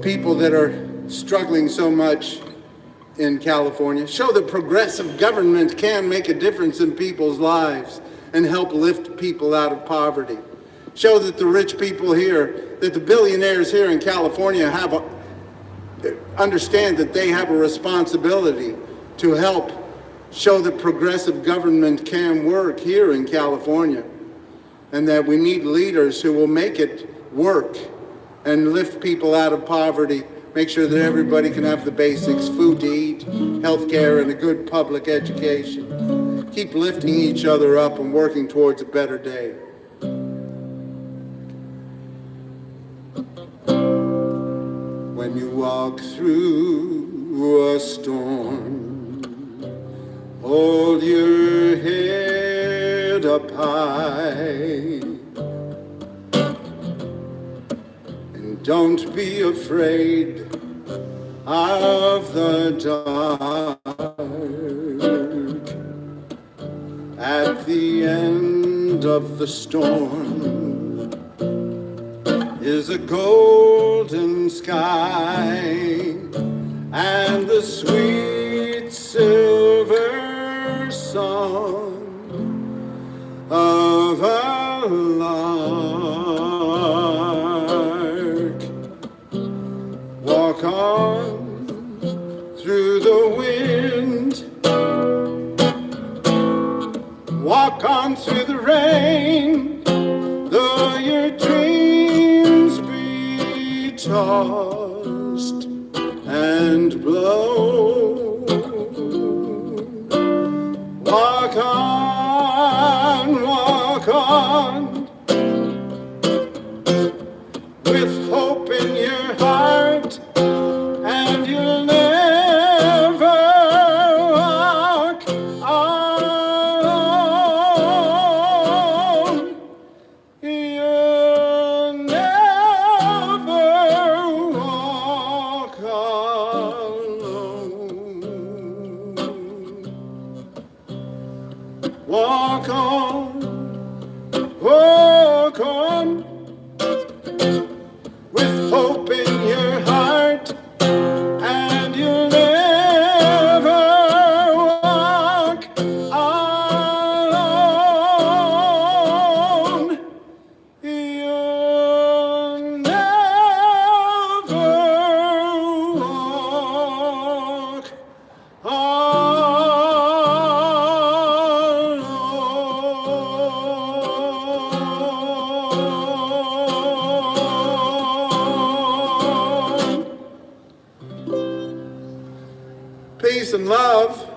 B: people that are struggling so much in California. Show that progressive government can make a difference in people's lives. and help lift people out of poverty. Show that the rich people here, that the billionaires here in California understand that they have a responsibility to help show that progressive government can work here in California, and that we need leaders who will make it work and lift people out of poverty, make sure that everybody can have the basics, food to eat, health care, and a good public education. Keep lifting each other up and working towards a better day. When you walk through a storm, hold your head up high, and don't be afraid of the dark. At the end of the storm is a golden sky and the sweet silver song of a lark. Walk on through the wind, walk on through the rain, though your dreams be tossed and blown. Walk on, with hope in your heart, and you'll never walk alone. You'll never walk alone. Walk on, with hope in your heart, and you'll never walk alone. You'll never walk alone. Peace and love.